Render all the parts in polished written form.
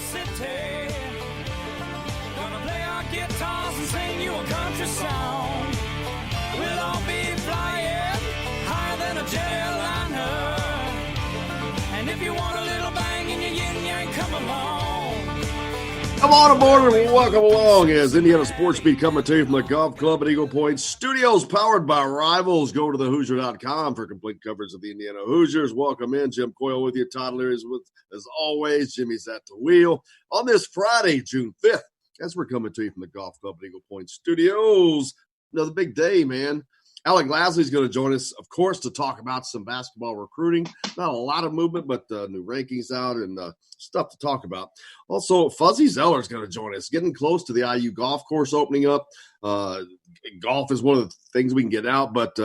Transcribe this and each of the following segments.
city. Gonna play our guitars and sing you a country song. We'll all be flying higher than a jetliner. And if you want a little bang in your yin yang, come along. Come on aboard and welcome along as Indiana Sports Beat coming to you from the Golf Club at Eagle Point Studios, powered by Rivals. Go to thehoosier.com for complete coverage of the Indiana Hoosiers. Welcome in. Jim Coyle with you. Todd Leary is with, as always. Jimmy's at the wheel on this Friday, June 5th, as we're coming to you from the Golf Club at Eagle Point Studios. Another big day, man. Alec Lasley's going to join us, of course, to talk about some basketball recruiting. Not a lot of movement, but new rankings out and stuff to talk about. Also, Fuzzy Zoeller's going to join us, getting close to the IU golf course opening up. Golf is one of the things we can get out, but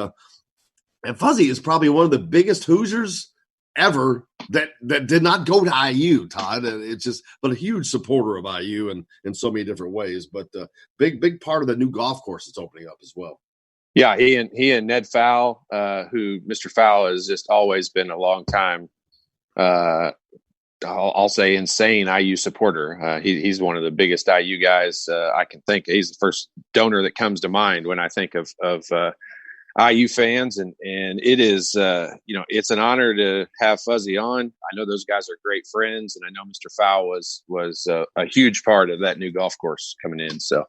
and Fuzzy is probably one of the biggest Hoosiers ever that did not go to IU, Todd. And it's just, but a huge supporter of IU in so many different ways. But big part of the new golf course that's opening up as well. Yeah, he and Ned Fowle, who Mr. Fowle has just always been a long time, I'll say insane IU supporter. He's one of the biggest IU guys I can think. He's the first donor that comes to mind when I think of IU fans, and it is it's an honor to have Fuzzy on. I know those guys are great friends, and I know Mr. Fowle was a huge part of that new golf course coming in. So.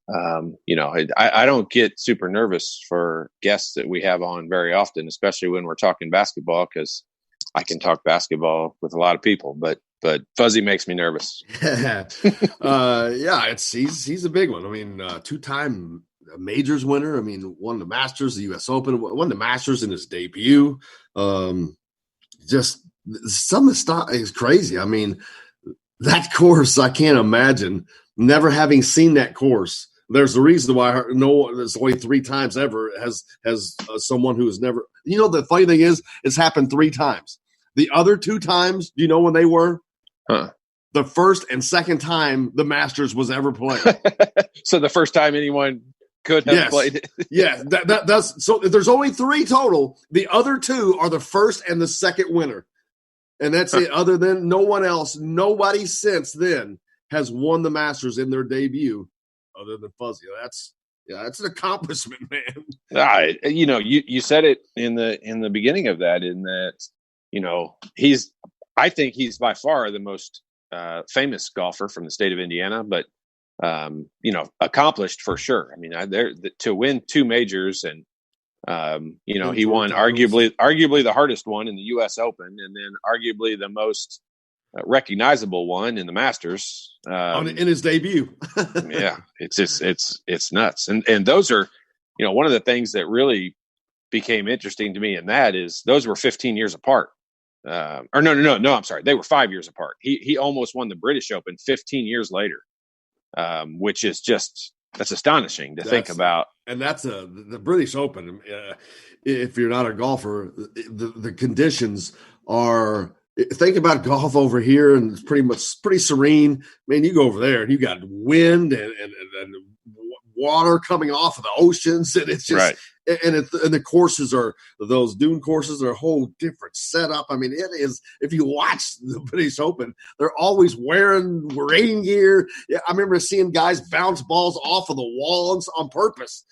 I don't get super nervous for guests that we have on very often, especially when we're talking basketball, because I can talk basketball with a lot of people, but Fuzzy makes me nervous. Yeah, he's a big one. I mean, two-time majors winner. I mean, won the Masters, the U.S. Open, won the Masters in his debut. Just some of the stuff is crazy. I mean, that course, I can't imagine never having seen that course. There's a reason why there's only 3 times ever has someone who has never. You know, the funny thing is, it's happened 3 times. The other 2 times, do you know when they were? The first and second time the Masters was ever played. So the first time anyone could have played it. Yeah, that's so. There's only 3 total. The other 2 are the first and the second winner, and that's it. Other than no one else, nobody since then has won the Masters in their debut, other than Fuzzy. That's an accomplishment, man. You said it in the beginning of that, in that, I think he's by far the most famous golfer from the state of Indiana, but accomplished for sure. I mean, to win 2 majors, and he won arguably the hardest one in the U.S. Open, and then arguably the most recognizable one in the Masters in his debut. Yeah, it's just it's nuts, and those are one of the things that really became interesting to me, and that is those were 15 years apart. No, I'm sorry, they were 5 years apart. He almost won the British Open 15 years later, which is that's astonishing to think about. And that's the British Open. If you're not a golfer, the conditions are. Think about golf over here, and it's pretty serene. Man, you go over there and you got wind and water coming off of the oceans, and it's just right. And the courses are those dune courses are a whole different setup. I mean, it is. If you watch the British Open, they're always wearing rain gear. Yeah, I remember seeing guys bounce balls off of the walls on purpose.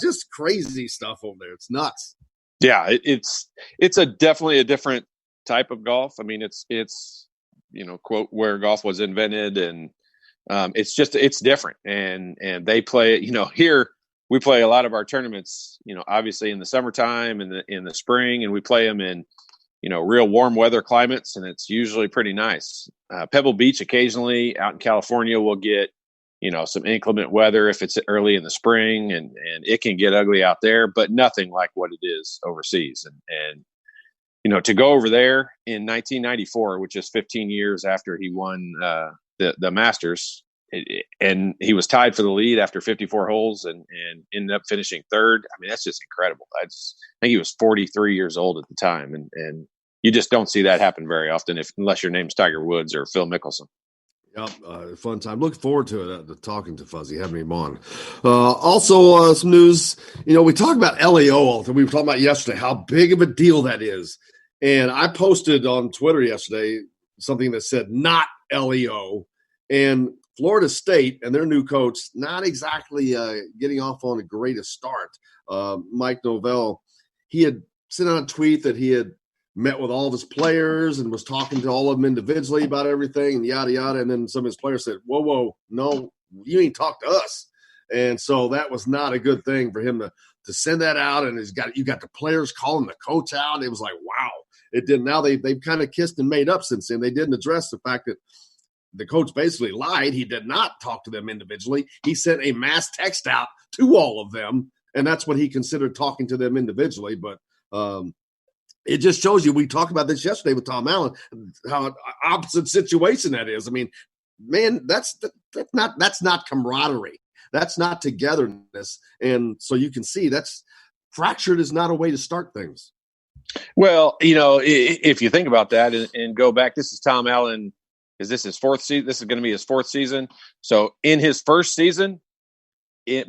Just crazy stuff over there. It's nuts. Yeah, it's definitely a different type of golf. I mean, it's quote where golf was invented, and it's different, and they play. Here we play a lot of our tournaments. Obviously in the summertime and in the spring, and we play them in real warm weather climates, and it's usually pretty nice. Pebble Beach occasionally out in California will get some inclement weather if it's early in the spring, and it can get ugly out there, but nothing like what it is overseas. And to go over there in 1994, which is 15 years after he won the Masters, and he was tied for the lead after 54 holes and ended up finishing 3rd. I mean, that's just incredible. I think he was 43 years old at the time, and you just don't see that happen very often unless your name's Tiger Woods or Phil Mickelson. Yep, fun time. Looking forward to it, talking to Fuzzy, having him on. Also, some news. We talk about LAO. We were talking about yesterday how big of a deal that is. And I posted on Twitter yesterday something that said not LEO. And Florida State and their new coach, not exactly getting off on the greatest start. Mike Novell, he had sent out a tweet that he had met with all of his players and was talking to all of them individually about everything and yada, yada. And then some of his players said, whoa, no, you ain't talked to us. And so that was not a good thing for him to send that out. And you got the players calling the coach out. It was like, wow. It didn't. Now they've kind of kissed and made up since then. They didn't address the fact that the coach basically lied. He did not talk to them individually. He sent a mass text out to all of them, and that's what he considered talking to them individually. But it just shows you, we talked about this yesterday with Tom Allen, how opposite situation that is. I mean, man, that's not camaraderie. That's not togetherness. And so you can see that's fractured is not a way to start things. Well, if you think about that and go back, this is Tom Allen. Is this his fourth season? This is going to be his fourth season. So in his first season,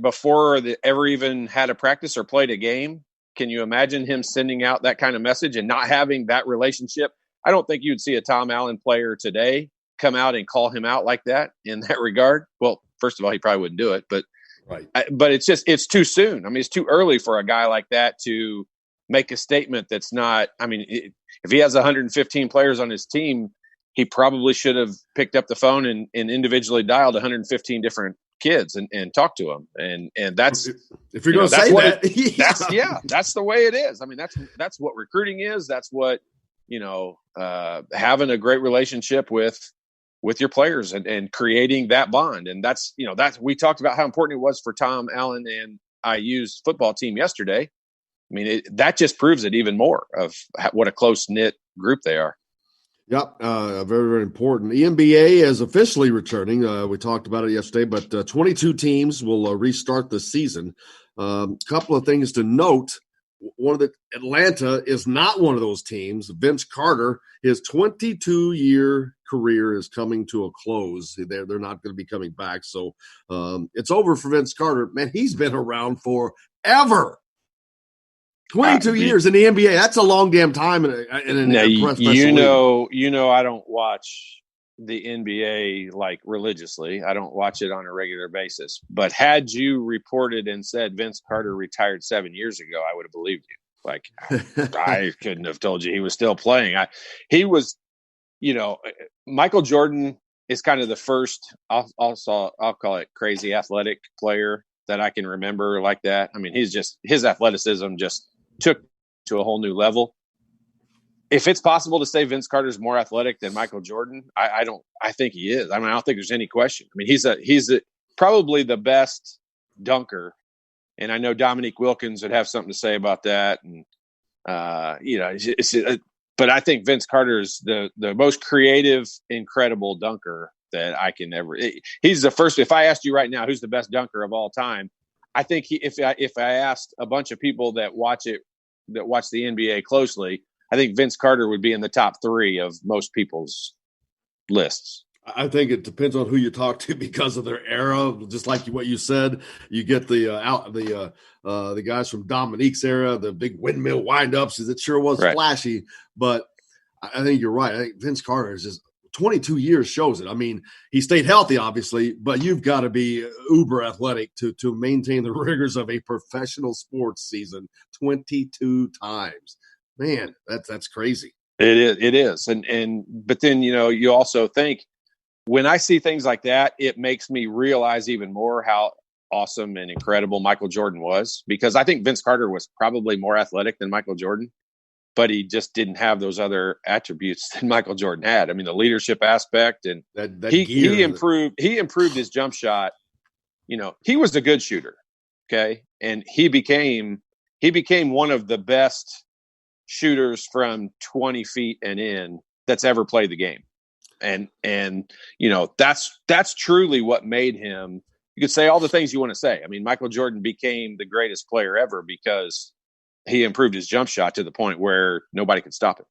before ever even had a practice or played a game, can you imagine him sending out that kind of message and not having that relationship? I don't think you'd see a Tom Allen player today come out and call him out like that in that regard. Well, first of all, he probably wouldn't do it, but right. But it's too soon. I mean, it's too early for a guy like that to make a statement that's not. I mean, if he has 115 players on his team, he probably should have picked up the phone and individually dialed 115 different kids and talked to them. And that's, if you're going to say that, that's the way it is. I mean, that's what recruiting is. That's what, having a great relationship with your players and creating that bond. And that's we talked about how important it was for Tom Allen and IU's football team yesterday. I mean, that just proves it even more of what a close knit group they are. Yep, very, very important. The NBA is officially returning. We talked about it yesterday, but 22 teams will restart the season. Couple of things to note. Atlanta is not one of those teams. Vince Carter, his 22-year career is coming to a close. They're not going to be coming back. So it's over for Vince Carter. Man, he's been around forever. 22 years in the NBA. That's a long damn time in a professional league. I don't watch the NBA like religiously. I don't watch it on a regular basis. But had you reported and said Vince Carter retired 7 years ago, I would have believed you. Like, I couldn't have told you he was still playing. He was, Michael Jordan is kind of the first, I'll call it crazy athletic player that I can remember like that. I mean, his athleticism just took to a whole new level. If it's possible to say Vince Carter's more athletic than Michael Jordan, I think he is. I mean, I don't think there's any question. I mean, he's probably the best dunker. And I know Dominique Wilkins would have something to say about that. And, but I think Vince Carter is the most creative, incredible dunker that I can ever. He's the first. If I asked you right now, who's the best dunker of all time, I think if I asked a bunch of people that watch the NBA closely, I think Vince Carter would be in the top 3 of most people's lists. I think it depends on who you talk to because of their era. Just like what you said, you get the guys from Dominique's era, the big windmill windups. It sure was flashy, but I think you're right. I think Vince Carter is just 22 years shows it. I mean, he stayed healthy, obviously, but you've got to be uber athletic to maintain the rigors of a professional sports season 22 times. Man, that's crazy. It is. But then, you also think when I see things like that, it makes me realize even more how awesome and incredible Michael Jordan was, because I think Vince Carter was probably more athletic than Michael Jordan, but he just didn't have those other attributes that Michael Jordan had. I mean, the leadership aspect, and he improved his jump shot. He was a good shooter. Okay. And he became one of the best shooters from 20 feet and in that's ever played the game. And that's truly what made him. You could say all the things you want to say. I mean, Michael Jordan became the greatest player ever because he improved his jump shot to the point where nobody could stop it.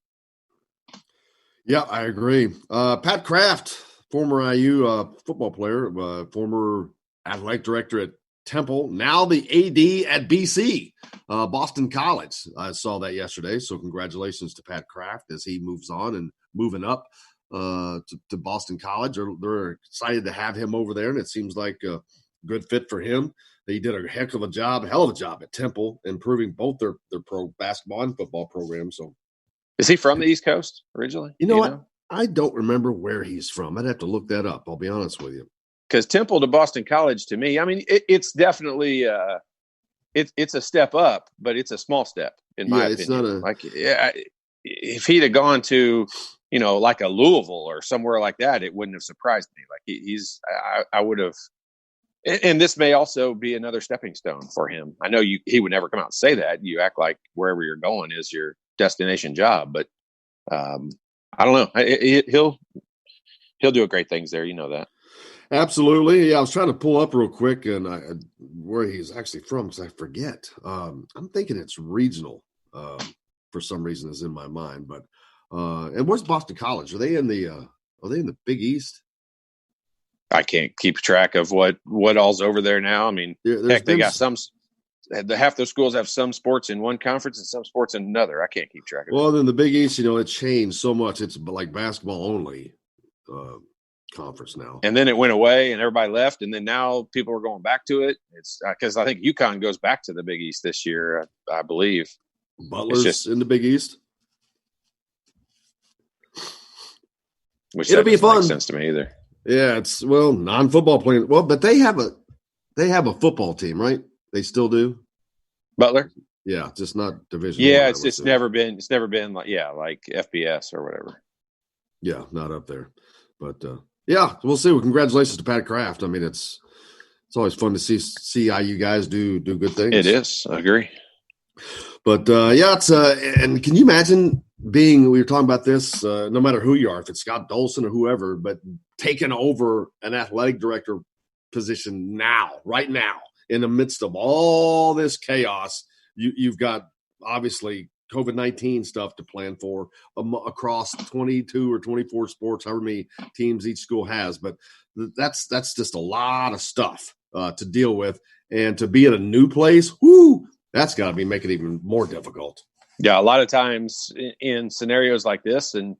Yeah, I agree. Pat Kraft, former IU football player, former athletic director at Temple, now the AD at BC, Boston College. I saw that yesterday. So congratulations to Pat Kraft as he moves on and moving up. to Boston College. They're excited to have him over there, and it seems like a good fit for him. He did a hell of a job at Temple, improving both their pro basketball and football programs. So, is he from the East Coast originally? You know what? I don't remember where he's from. I'd have to look that up. I'll be honest with you. Because Temple to Boston College, to me, I mean, it's definitely it's a step up, but it's a small step in my opinion. If he'd have gone to, like a Louisville or somewhere like that, it wouldn't have surprised me. Like I would have. And this may also be another stepping stone for him. I know he would never come out and say that. You act like wherever you're going is your destination job, but I don't know. He'll do great things there. You know that. Absolutely. Yeah, I was trying to pull up real quick and where he's actually from because I forget. I'm thinking it's regional for some reason is in my mind. But and where's Boston College? Are they in the Big East? I can't keep track of what all's over there now. I mean, heck, they got half those schools have some sports in one conference and some sports in another. I can't keep track of it. Well, then the Big East, it changed so much. It's like basketball only conference now. And then it went away and everybody left. And then now people are going back to it. It's because I think UConn goes back to the Big East this year, I believe. Butler's in the Big East. Which it'll be fun. Make sense to me either. Yeah, it's non-football playing. Well, but they have a football team, right? They still do. Butler? Yeah, just not division. Yeah, it's never been like FBS or whatever. Yeah, not up there. But yeah, we'll see. Well, congratulations to Pat Kraft. I mean, it's always fun to see how you guys do good things. It is. I agree. But yeah, it's and can you imagine we were talking about this, no matter who you are, if it's Scott Dolson or whoever, but taking over an athletic director position right now, in the midst of all this chaos, you've got obviously COVID-19 stuff to plan for across 22 or 24 sports, however many teams each school has. But that's just a lot of stuff to deal with. And to be at a new place, that's got to be making it even more difficult. Yeah, a lot of times in scenarios like this, and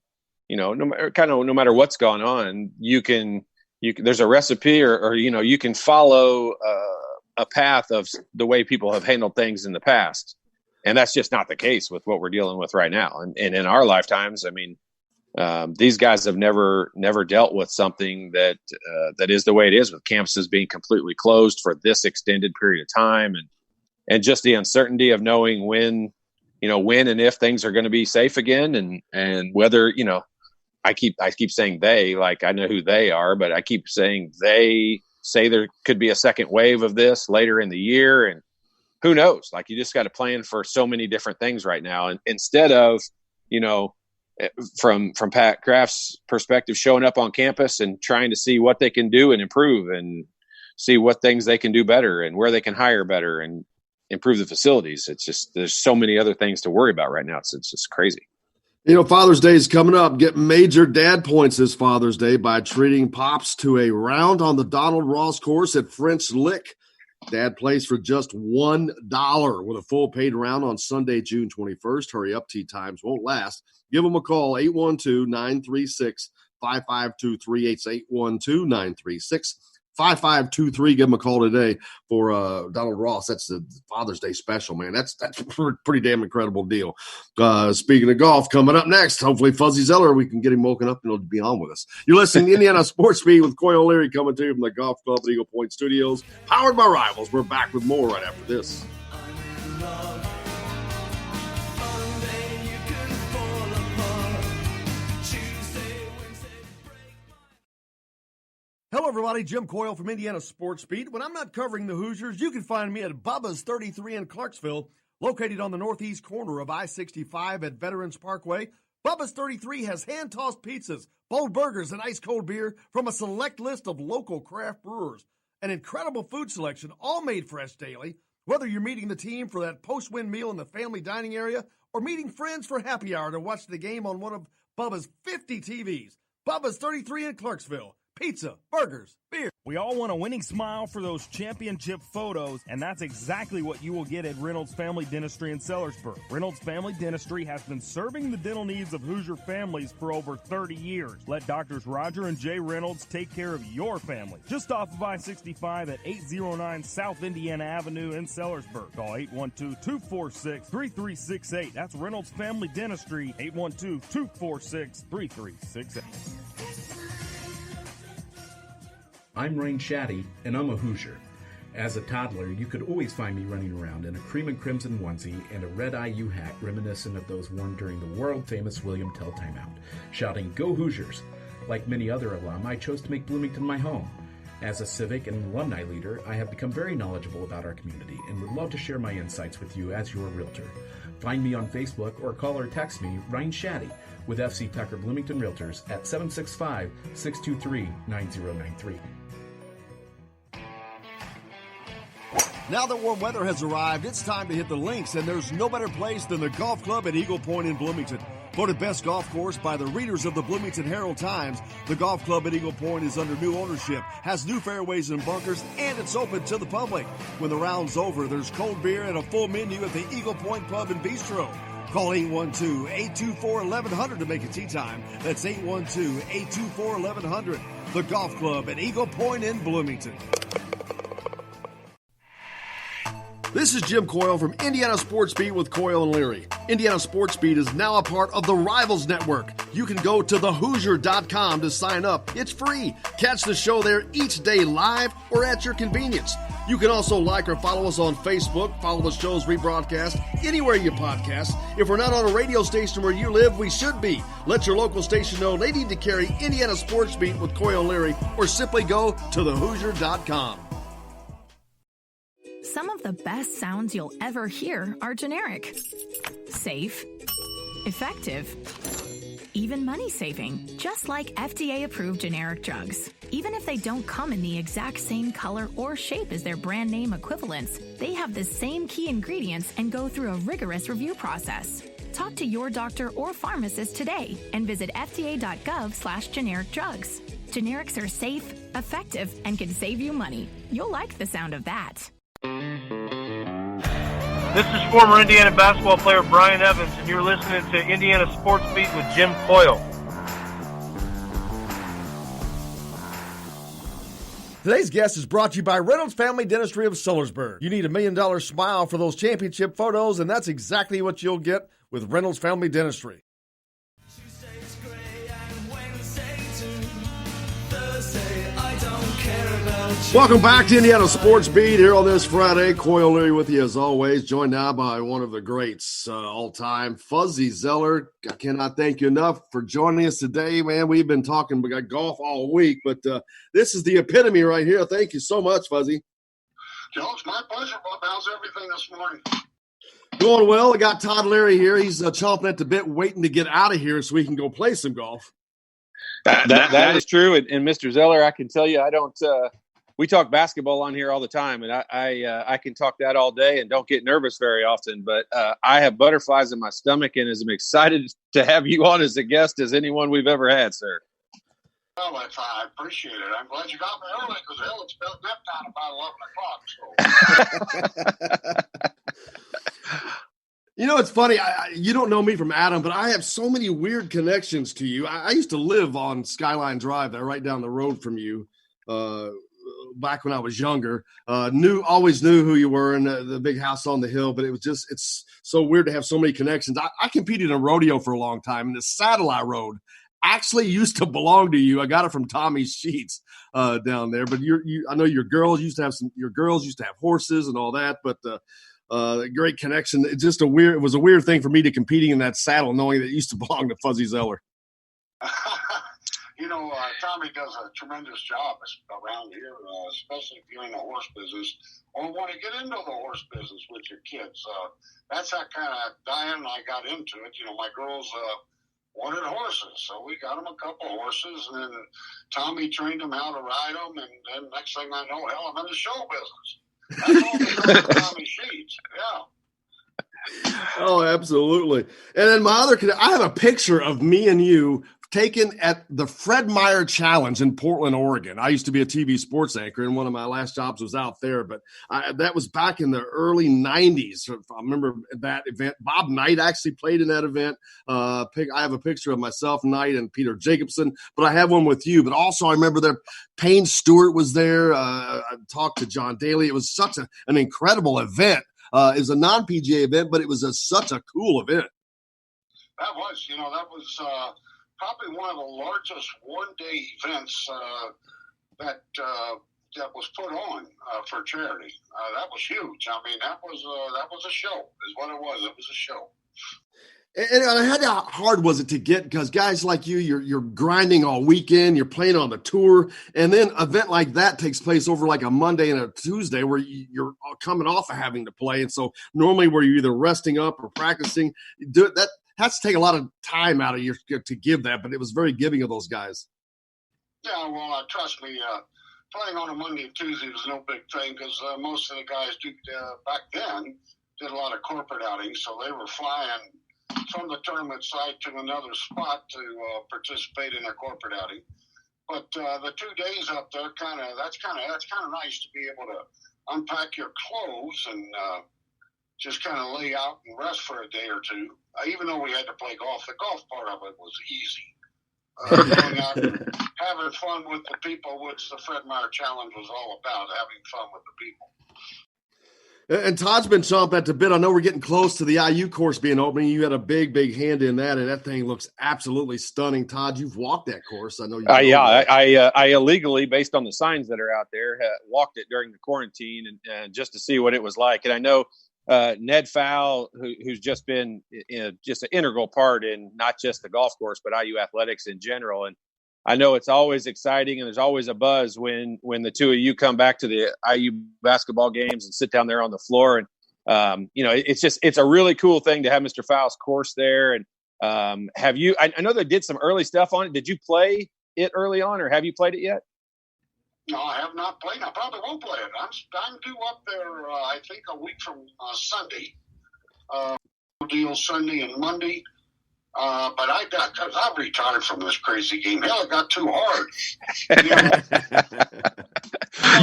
no matter what's going on, you can there's a recipe, or you can follow a path of the way people have handled things in the past, and that's just not the case with what we're dealing with right now. And in our lifetimes, I mean, these guys have never dealt with something that is the way it is, with campuses being completely closed for this extended period of time, and just the uncertainty of knowing when and if things are going to be safe again, and whether, I keep saying they, like I know who they are, but I keep saying they say there could be a second wave of this later in the year, and who knows? Like, you just got to plan for so many different things right now. And instead of, from Pat Kraft's perspective, showing up on campus and trying to see what they can do and improve, and see what things they can do better and where they can hire better and improve the facilities. It's just, there's so many other things to worry about right now. It's just crazy. Father's Day is coming up. Get major dad points this Father's Day by treating Pops to a round on the Donald Ross course at French Lick. Dad plays for just $1 with a full paid round on Sunday, June 21st. Hurry up, tee times won't last. Give them a call, 812-936-5523. It's 812-936-5523. Give them a call today for Donald Ross. That's the Father's Day special, man. That's a pretty damn incredible deal. Speaking of golf, coming up next, hopefully Fuzzy Zoeller, we can get him woken up and he'll be on with us. You're listening to Indiana Sports Beat with Coy O'Leary, coming to you from the Golf Club at Eagle Point Studios, powered by Rivals. We're back with more right after this. Hello, everybody. Jim Coyle from Indiana Sports Beat. When I'm not covering the Hoosiers, you can find me at Bubba's 33 in Clarksville, located on the northeast corner of I-65 at Veterans Parkway. Bubba's 33 has hand-tossed pizzas, bold burgers, and ice-cold beer from a select list of local craft brewers. An incredible food selection, all made fresh daily. Whether you're meeting the team for that post-win meal in the family dining area or meeting friends for happy hour to watch the game on one of Bubba's 50 TVs. Bubba's 33 in Clarksville. Pizza, burgers, beer. We all want a winning smile for those championship photos, and that's exactly what you will get at Reynolds Family Dentistry in Sellersburg. Reynolds Family Dentistry has been serving the dental needs of Hoosier families for over 30 years. Let Doctors Roger and Jay Reynolds take care of your family. Just off of I-65 at 809 South Indiana Avenue in Sellersburg. Call 812-246-3368. That's Reynolds Family Dentistry, 812-246-3368. I'm Rain Shaddy, and I'm a Hoosier. As a toddler, you could always find me running around in a cream and crimson onesie and a red IU hat reminiscent of those worn during the world-famous William Tell timeout, shouting, "Go Hoosiers!" Like many other alum, I chose to make Bloomington my home. As a civic and alumni leader, I have become very knowledgeable about our community and would love to share my insights with you as your realtor. Find me on Facebook or call or text me, Ryan Shaddy, with FC Tucker Bloomington Realtors at 765-623-9093. Now that warm weather has arrived, it's time to hit the links, and there's no better place than the golf club at Eagle Point in Bloomington. Voted best golf course by the readers of the Bloomington Herald-Times, the golf club at Eagle Point is under new ownership, has new fairways and bunkers, and it's open to the public. When the round's over, there's cold beer and a full menu at the Eagle Point Pub and Bistro. Call 812-824-1100 to make a tee time. That's 812-824-1100. The golf club at Eagle Point in Bloomington. This is Jim Coyle from Indiana Sports Beat with Coyle and Leary. Indiana Sports Beat is now a part of the Rivals Network. You can go to thehoosier.com to sign up. It's free. Catch the show there each day live or at your convenience. You can also like or follow us on Facebook, follow the show's rebroadcast anywhere you podcast. If we're not on a radio station where you live, we should be. Let your local station know they need to carry Indiana Sports Beat with Coyle and Leary, or simply go to thehoosier.com. Some of the best sounds you'll ever hear are generic, safe, effective, even money-saving, just like FDA-approved generic drugs. Even if they don't come in the exact same color or shape as their brand name equivalents, they have the same key ingredients and go through a rigorous review process. Talk to your doctor or pharmacist today and visit fda.gov/generic drugs. Generics are safe, effective, and can save you money. You'll like the sound of that. This is former Indiana basketball player Brian Evans, and you're listening to Indiana Sports Beat with Jim Coyle. Today's guest is brought to you by Reynolds Family Dentistry of Sellersburg. You need $1 million smile for those championship photos, and that's exactly what you'll get with Reynolds Family Dentistry. Welcome back to Indiana Sports Beat here on this Friday. Coyle Leary with you as always, joined now by one of the greats all time, Fuzzy Zoeller. I cannot thank you enough for joining us today, man. We've been talking, we got golf all week, but this is the epitome right here. Thank you so much, Fuzzy. Joe, it's my pleasure, Bob. How's everything this morning? Going well. I got Todd Leary here. He's chomping at the bit, waiting to get out of here so we can go play some golf. That is true. And Mr. Zoeller, I can tell you, I don't we talk basketball on here all the time, and I can talk that all day and don't get nervous very often. But I have butterflies in my stomach and am excited to have you on as a guest as anyone we've ever had, sir. Well, I appreciate it. I'm glad you got me early because hell, it's about nap time about 11 o'clock. So. You know, it's funny. You don't know me from Adam, but I have so many weird connections to you. I used to live on Skyline Drive, there, right down the road from you. Back when I was younger, always knew who you were in the big house on the hill, but it's so weird to have so many connections. I competed in a rodeo for a long time, and the saddle I rode actually used to belong to you. I got it from Tommy's Sheets down there, but I know your girls used to have horses and all that, but great connection. It was a weird thing for me to competing in that saddle, knowing that it used to belong to Fuzzy Zoeller. Tommy does a tremendous job around here, especially if you're in the horse business or want to get into the horse business with your kids. That's how kind of Diane and I got into it. My girls wanted horses, so we got them a couple horses, and then Tommy trained them how to ride them, and then next thing I know, hell, I'm in the show business. That's all because of Tommy Sheets, yeah. Oh, absolutely. And then I have a picture of me and you taken at the Fred Meyer Challenge in Portland, Oregon. I used to be a TV sports anchor, and one of my last jobs was out there. But that was back in the early 90s. I remember that event. Bob Knight actually played in that event. I have a picture of myself, Knight, and Peter Jacobson, but I have one with you. But also I remember there, Payne Stewart was there. I talked to John Daly. It was such an incredible event. It was a non-PGA event, but it was such a cool event. That was, probably one of the largest one-day events that was put on for charity. That was huge. I mean, that was a show, is what it was. It was a show. And how hard was it to get? Because guys like you're grinding all weekend, you're playing on the tour, and then an event like that takes place over like a Monday and a Tuesday where you're coming off of having to play. And so normally where you're either resting up or practicing, that has to take a lot of time out of you to give that. But it was very giving of those guys. Yeah, well, trust me, playing on a Monday and Tuesday was no big thing because most of the guys back then did a lot of corporate outings, so they were flying from the tournament site to another spot to participate in a corporate outing. But the 2 days up there, that's kind of nice to be able to unpack your clothes and just kind of lay out and rest for a day or two. Even though we had to play golf, the golf part of it was easy. Going out and having fun with the people, which the Fred Meyer Challenge was all about, having fun with the people. And Todd's been chomping at the bit. I know we're getting close to the IU course being open. You had a big hand in that, and that thing looks absolutely stunning. Todd, you've walked that course. I know you. I illegally, based on the signs that are out there, walked it during the quarantine and just to see what it was like. And I know Ned Fowle, who's just been just an integral part in not just the golf course, but IU athletics in general. And I know it's always exciting and there's always a buzz when the two of you come back to the IU basketball games and sit down there on the floor. And, it's a really cool thing to have Mr. Fowle's course there. And I know they did some early stuff on it. Did you play it early on or have you played it yet? No, I have not played. I probably won't play it. I'm due up there, I think, a week from Sunday. Deal Sunday and Monday. But I've retired from this crazy game. Hell, it got too hard.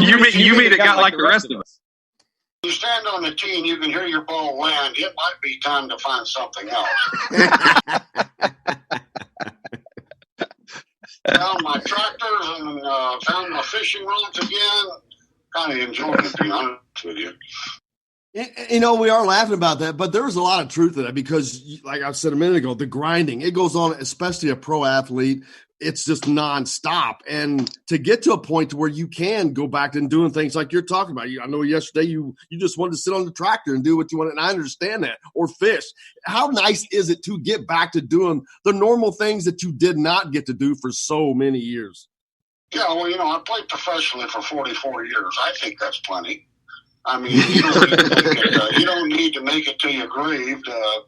You mean it got like the rest of us? You stand on the tee and you can hear your ball land. It might be time to find something else. Found my tractors and found my fishing rods again. Kind of enjoyed it, to be honest with you. We are laughing about that, but there was a lot of truth to that because, like I said a minute ago, the grinding, it goes on, especially a pro athlete. It's just nonstop. And to get to a point to where you can go back and doing things like you're talking about. I know yesterday you just wanted to sit on the tractor and do what you wanted, and I understand that, or fish. How nice is it to get back to doing the normal things that you did not get to do for so many years? Yeah, well, I played professionally for 44 years. I think that's plenty. I mean, you don't need to make it to your grave to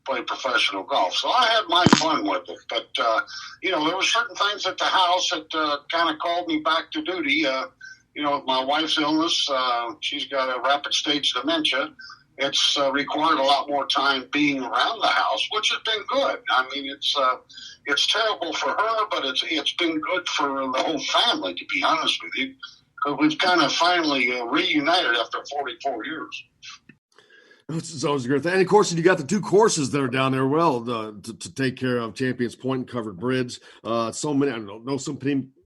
play professional golf. So I had my fun with it. But, there were certain things at the house that kind of called me back to duty. With my wife's illness, she's got a rapid stage dementia. It's required a lot more time being around the house, which has been good. I mean, it's terrible for her, but it's been good for the whole family, to be honest with you. Because we've kind of finally reunited after 44 years. It's always a great thing. And, of course, you got the two courses that are down there to take care of, Champions Point and Covered Bridge. So many, I don't know, so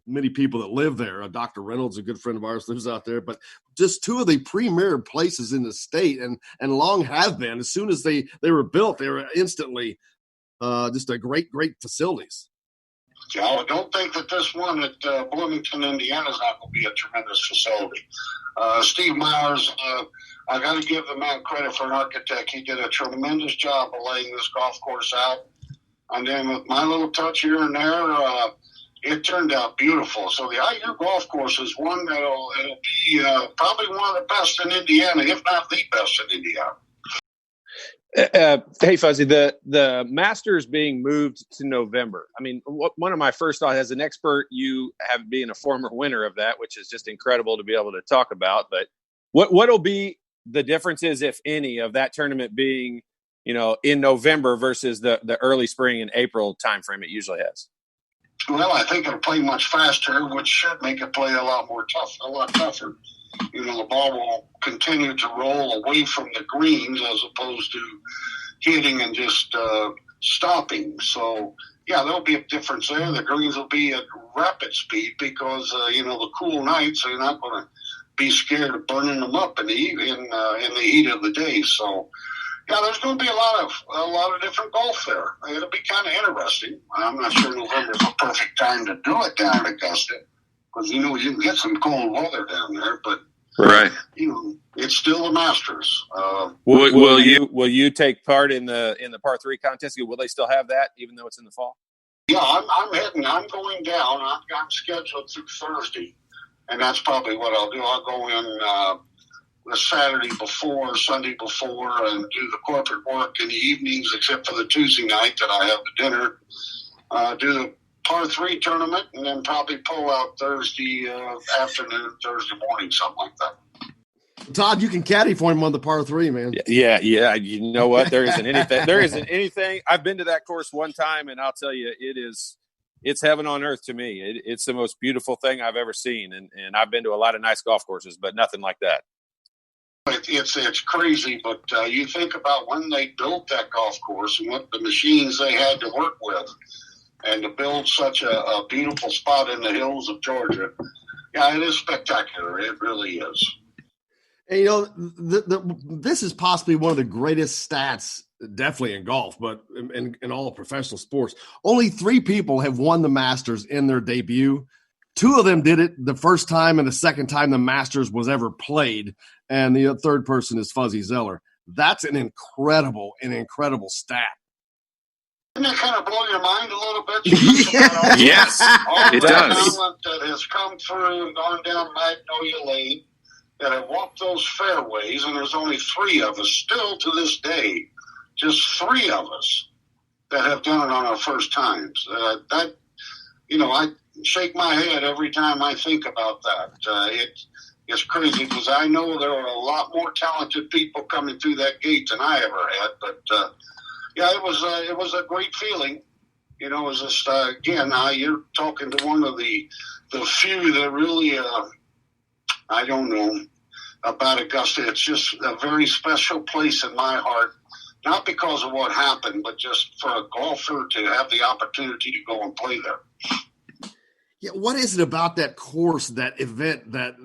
many people that live there. Dr. Reynolds, a good friend of ours, lives out there. But just two of the premier places in the state and long have been. As soon as they were built, they were instantly just a great facilities. I don't think that this one at Bloomington, Indiana is not going to be a tremendous facility. Steve Myers, I got to give the man credit for an architect. He did a tremendous job of laying this golf course out. And then with my little touch here and there, it turned out beautiful. So the IU golf course is one it'll be probably one of the best in Indiana, if not the best in Indiana. Hey, Fuzzy, the Masters being moved to November. I mean, one of my first thoughts as an expert, you have being a former winner of that, which is just incredible to be able to talk about. But what'll be the differences, if any, of that tournament being, in November versus the early spring and April timeframe it usually has? Well, I think it'll play much faster, which should make it play a lot tougher. You know, the ball will continue to roll away from the greens as opposed to hitting and just stopping. So, yeah, there'll be a difference there. The greens will be at rapid speed because, the cool nights, so you're not going to be scared of burning them up in the heat of the day. So, yeah, there's going to be a lot of different golf there. It'll be kind of interesting. I'm not sure November's the perfect time to do it down at Augusta because, you can get some cold weather down there, but right. It's still the Masters. Will you take part in the par 3 contest? Will they still have that even though it's in the fall? Yeah, I'm going down. I'm scheduled through Thursday, and that's probably what I'll do. I'll go in the Saturday before, Sunday before, and do the corporate work in the evenings, except for the Tuesday night that I have the dinner. Do the par 3 tournament, and then probably pull out Thursday afternoon, Thursday morning, something like that. Todd, you can caddy for him on the par 3, man. Yeah. You know what? There isn't anything. I've been to that course one time, and I'll tell you, it's heaven on earth to me. It's the most beautiful thing I've ever seen, and I've been to a lot of nice golf courses, but nothing like that. It's crazy, but you think about when they built that golf course and what the machines they had to work with, and to build such a beautiful spot in the hills of Georgia. Yeah, it is spectacular. It really is. And, this is possibly one of the greatest stats, definitely in golf, but in all professional sports. Only 3 people have won the Masters in their debut. 2 of them did it the first time and the second time the Masters was ever played, and the third person is Fuzzy Zoeller. That's an incredible stat. Doesn't that kind of blow your mind a little bit? Yes, it does. Talent that has come through and gone down Magnolia Lane, that have walked those fairways, and there's only 3 of us still to this day, just 3 of us that have done it on our first times. I shake my head every time I think about that. It's crazy because I know there are a lot more talented people coming through that gate than I ever had. But it was a great feeling. It was just again, you're talking to one of the few that really, I don't know about Augusta. It's just a very special place in my heart. Not because of what happened, but just for a golfer to have the opportunity to go and play there. Yeah, what is it about that course, that event, that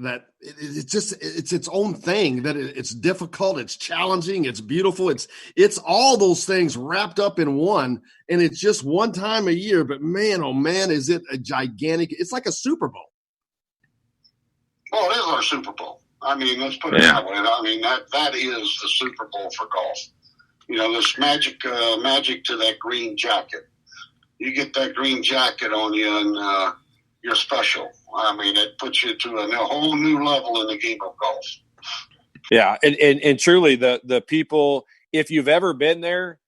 it's its own thing, that it's difficult, it's challenging, it's beautiful, it's all those things wrapped up in one, and it's just one time a year, but man, oh man, is it a gigantic, it's like a Super Bowl. Well, it is our Super Bowl. I mean, let's put it that way. I mean, that is the Super Bowl for golf. This magic to that green jacket. You get that green jacket on you, and you're special. I mean, it puts you to a whole new level in the game of golf. Yeah, and truly, the people, if you've ever been there,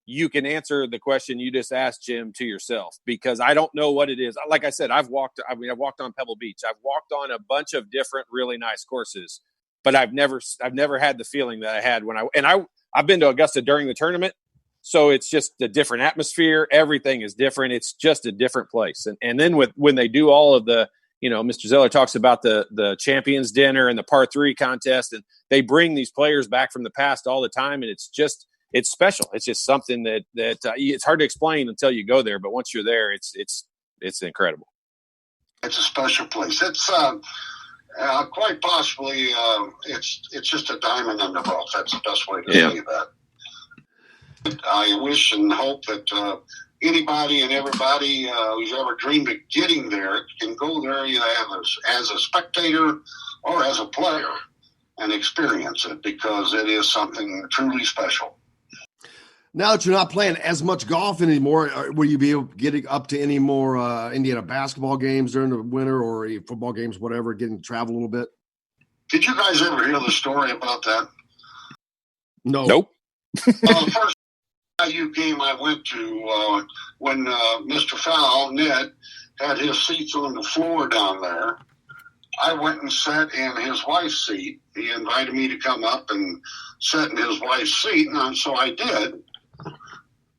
you can answer the question you just asked, Jim, to yourself, because I don't know what it is. Like I said, I've walked on Pebble Beach. I've walked on a bunch of different really nice courses, but I've never had the feeling that I had I've been to Augusta during the tournament. So it's just a different atmosphere. Everything is different. It's just a different place. And then when they do all of the, Mr. Zoeller talks about the champions dinner and the par 3 contest, and they bring these players back from the past all the time. And it's special. It's just something that it's hard to explain until you go there. But once you're there, it's incredible. It's a special place. It's quite possibly it's just a diamond in the rough. That's the best way to say that. I wish and hope that anybody and everybody who's ever dreamed of getting there can go there either as a spectator or as a player and experience it, because it is something truly special. Now that you're not playing as much golf anymore, will you be getting up to any more Indiana basketball games during the winter, or football games, whatever, getting to travel a little bit? Did you guys ever hear the story about that? No. Nope. The first IU game I went to, when Mr. Fowl, Ned, had his seats on the floor down there, I went and sat in his wife's seat. He invited me to come up and sit in his wife's seat, and so I did.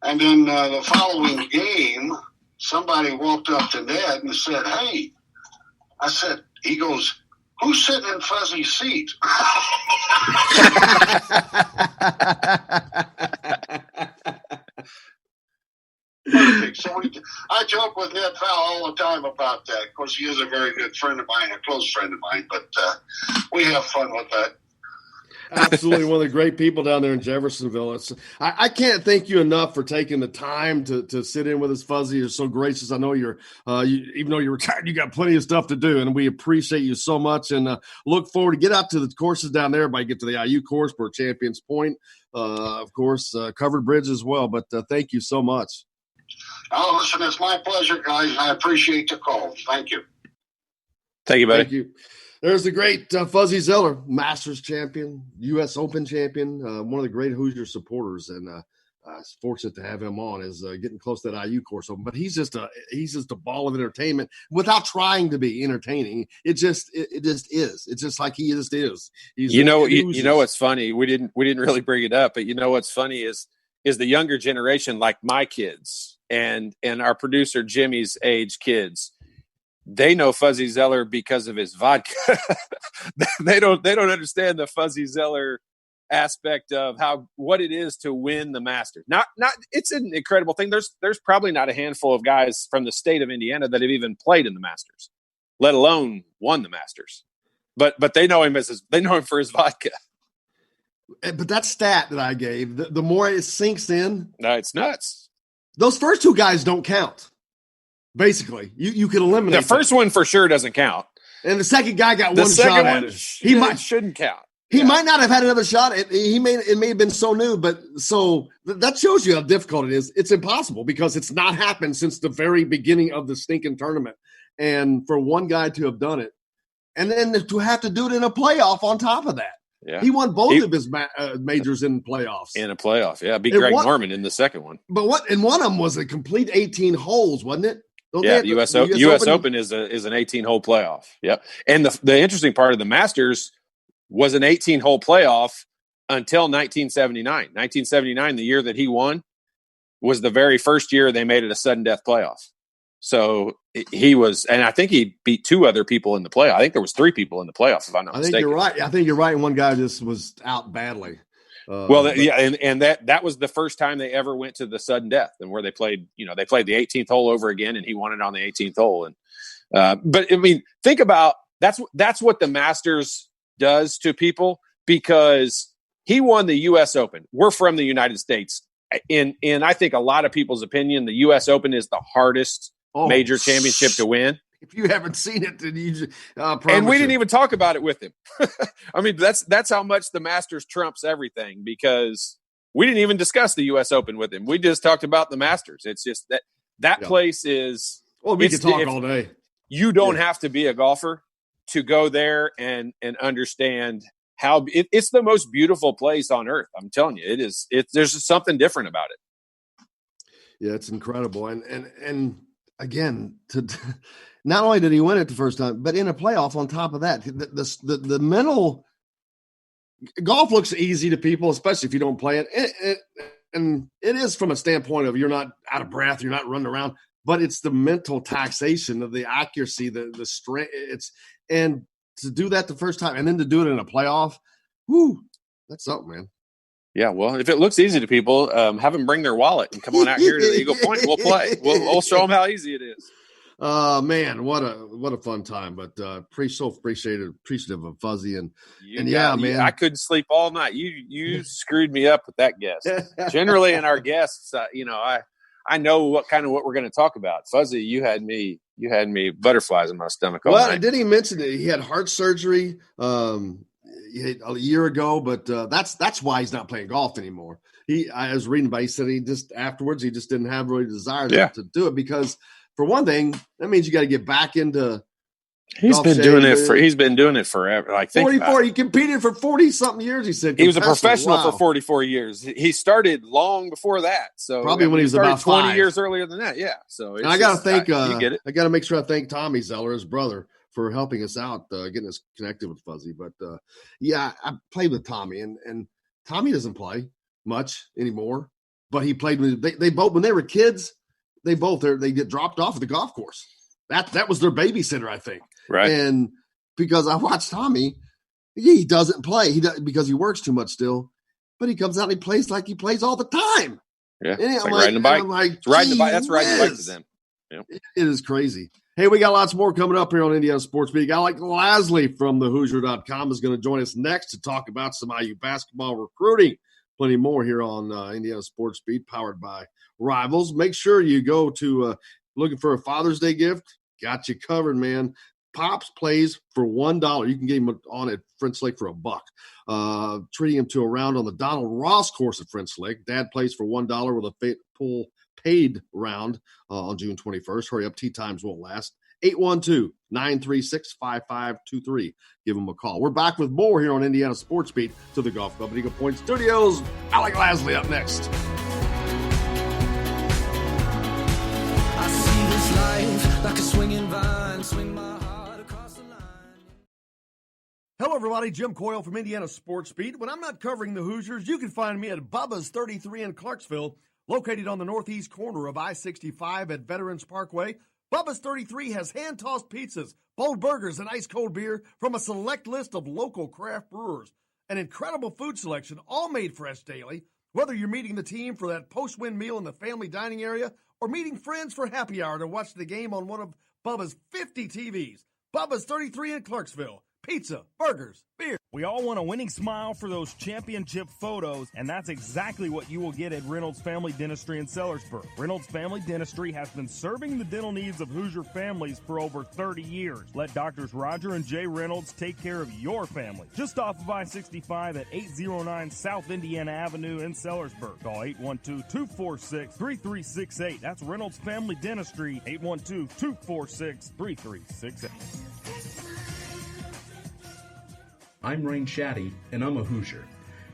And then the following game, somebody walked up to Ned and said, "Hey," I said, he goes, "Who's sitting in Fuzzy's seat?" Perfect. So I joke with Ned Fowl all the time about that. Of course, he is a very good friend of mine, a close friend of mine, but we have fun with that. Absolutely, one of the great people down there in Jeffersonville. I can't thank you enough for taking the time to sit in with us, Fuzzy. You're so gracious. I know even though you're retired, you got plenty of stuff to do, and we appreciate you so much. And look forward to get out to the courses down there. Everybody get to the IU course for Champions Point, of course, Covered Bridge as well. But thank you so much. Oh, listen, it's my pleasure, guys. I appreciate the call. Thank you. Thank you, buddy. Thank you. There's the great Fuzzy Zoeller, Masters champion, U.S. Open champion, one of the great Hoosier supporters, and it's fortunate to have him on. Is getting close to that IU course open, but he's just a ball of entertainment without trying to be entertaining. It just is. It's just like he just is. You know what's funny? We didn't really bring it up, but you know what's funny is the younger generation, like my kids and our producer Jimmy's age kids. They know Fuzzy Zoeller because of his vodka. they don't understand the Fuzzy Zoeller aspect of what it is to win the Masters. Not it's an incredible thing. There's probably not a handful of guys from the state of Indiana that have even played in the Masters, let alone won the Masters. But they know him for his vodka. But that stat that I gave, the more it sinks in, no, it's nuts. Those first two guys don't count. Basically, you could eliminate the first one for sure doesn't count, and the second guy got one shot at it. Shouldn't count. He might not have had another shot. It may have been so new, but so that shows you how difficult it is. It's impossible because it's not happened since the very beginning of the stinking tournament, and for one guy to have done it, and then to have to do it in a playoff on top of that. Yeah. He won both of his majors in playoffs. In a playoff, yeah. Beat Greg Norman in the second one. But one of them was a complete 18 holes, wasn't it? Yeah, the U.S. Open is an 18-hole playoff. Yep. And the interesting part of the Masters was an 18-hole playoff until 1979. 1979, the year that he won, was the very first year they made it a sudden death playoff. So he was, and I think he beat two other people in the playoff. I think there was three people in the playoff, if I'm not mistaken. I think you're right. And one guy just was out badly. And that was the first time they ever went to the sudden death, and where they played the 18th hole over again, and he won it on the 18th hole. And but I mean, think about that's what the Masters does to people, because he won the U.S. Open. We're from the United States. In I think a lot of people's opinion, the U.S. Open is the hardest major championship to win. If you haven't seen it, then you and we didn't even talk about it with him. I mean, that's how much the Masters trumps everything, because we didn't even discuss the U.S. Open with him. We just talked about the Masters. It's just that place is. Well, we could talk all day. You don't have to be a golfer to go there and understand how it's the most beautiful place on earth. I'm telling you, it is. There's just something different about it. Yeah, it's incredible, and again, not only did he win it the first time, but in a playoff on top of that, the mental golf looks easy to people, especially if you don't play it. And it is from a standpoint of you're not out of breath, you're not running around, but it's the mental taxation of the accuracy, the strength. And to do that the first time and then to do it in a playoff, that's something, man. Yeah, well, if it looks easy to people, have them bring their wallet and come on out here to the Eagle Point. We'll play. We'll show them how easy it is. Man, what a fun time! But appreciative of Fuzzy and man, I couldn't sleep all night. You screwed me up with that guest. Generally, in our guests, I know what we're going to talk about. Fuzzy, you had me butterflies in my stomach. I didn't mention it. He had heart surgery a year ago, but that's why he's not playing golf anymore. I was reading about. He said he just didn't have really desire to do it, because for one thing, that means you got to get back into. He's been doing it forever. Like 44. He competed for 40-something years. He said he was a professional for 44 years. He started long before that. So probably when he was about 20 years earlier than that. Yeah. So I got to thank. I got to make sure I thank Tommy Zoeller, his brother, for helping us out, getting us connected with Fuzzy. But I played with Tommy, and Tommy doesn't play much anymore. But he played with they both when they were kids. they get dropped off at the golf course. That was their babysitter, I think. Right. And because I watched Tommy, he doesn't play. Because he works too much still, but he comes out and he plays like he plays all the time. Yeah. And It's like riding a bike. It's riding the bike. That's riding the bike to them. Yeah. It is crazy. Hey, we got lots more coming up here on Indiana Sports Beat. Guy like Lasley from thehoosier.com is going to join us next to talk about some IU basketball recruiting. Plenty more here on Indiana Sports Beat, powered by Rivals. Make sure you go to looking for a Father's Day gift. Got you covered, man. Pops plays for $1. You can get him on at French Lake for $1. Treating him to a round on the Donald Ross course at French Lake. Dad plays for $1 with a full paid round on June 21st. Hurry up, tee times won't last. 812-936-5523. Give them a call. We're back with more here on Indiana Sports Beat to the Golf Club at Eagle Point Studios. Alec Lasley up next. I see this life like a swinging vine, swing my heart across the line. Hello, everybody. Jim Coyle from Indiana Sports Beat. When I'm not covering the Hoosiers, you can find me at Bubba's 33 in Clarksville, located on the northeast corner of I-65 at Veterans Parkway. Bubba's 33 has hand-tossed pizzas, bold burgers, and ice-cold beer from a select list of local craft brewers. An incredible food selection, all made fresh daily. Whether you're meeting the team for that post-win meal in the family dining area or meeting friends for happy hour to watch the game on one of Bubba's 50 TVs. Bubba's 33 in Clarksville. Pizza, burgers, beer. We all want a winning smile for those championship photos, and that's exactly what you will get at Reynolds Family Dentistry in Sellersburg. Reynolds Family Dentistry has been serving the dental needs of Hoosier families for over 30 years. Let Doctors Roger and Jay Reynolds take care of your family. Just off of I-65 at 809 South Indiana Avenue in Sellersburg. Call 812-246-3368. That's Reynolds Family Dentistry, 812-246-3368. I'm Rain Shaddy, and I'm a Hoosier.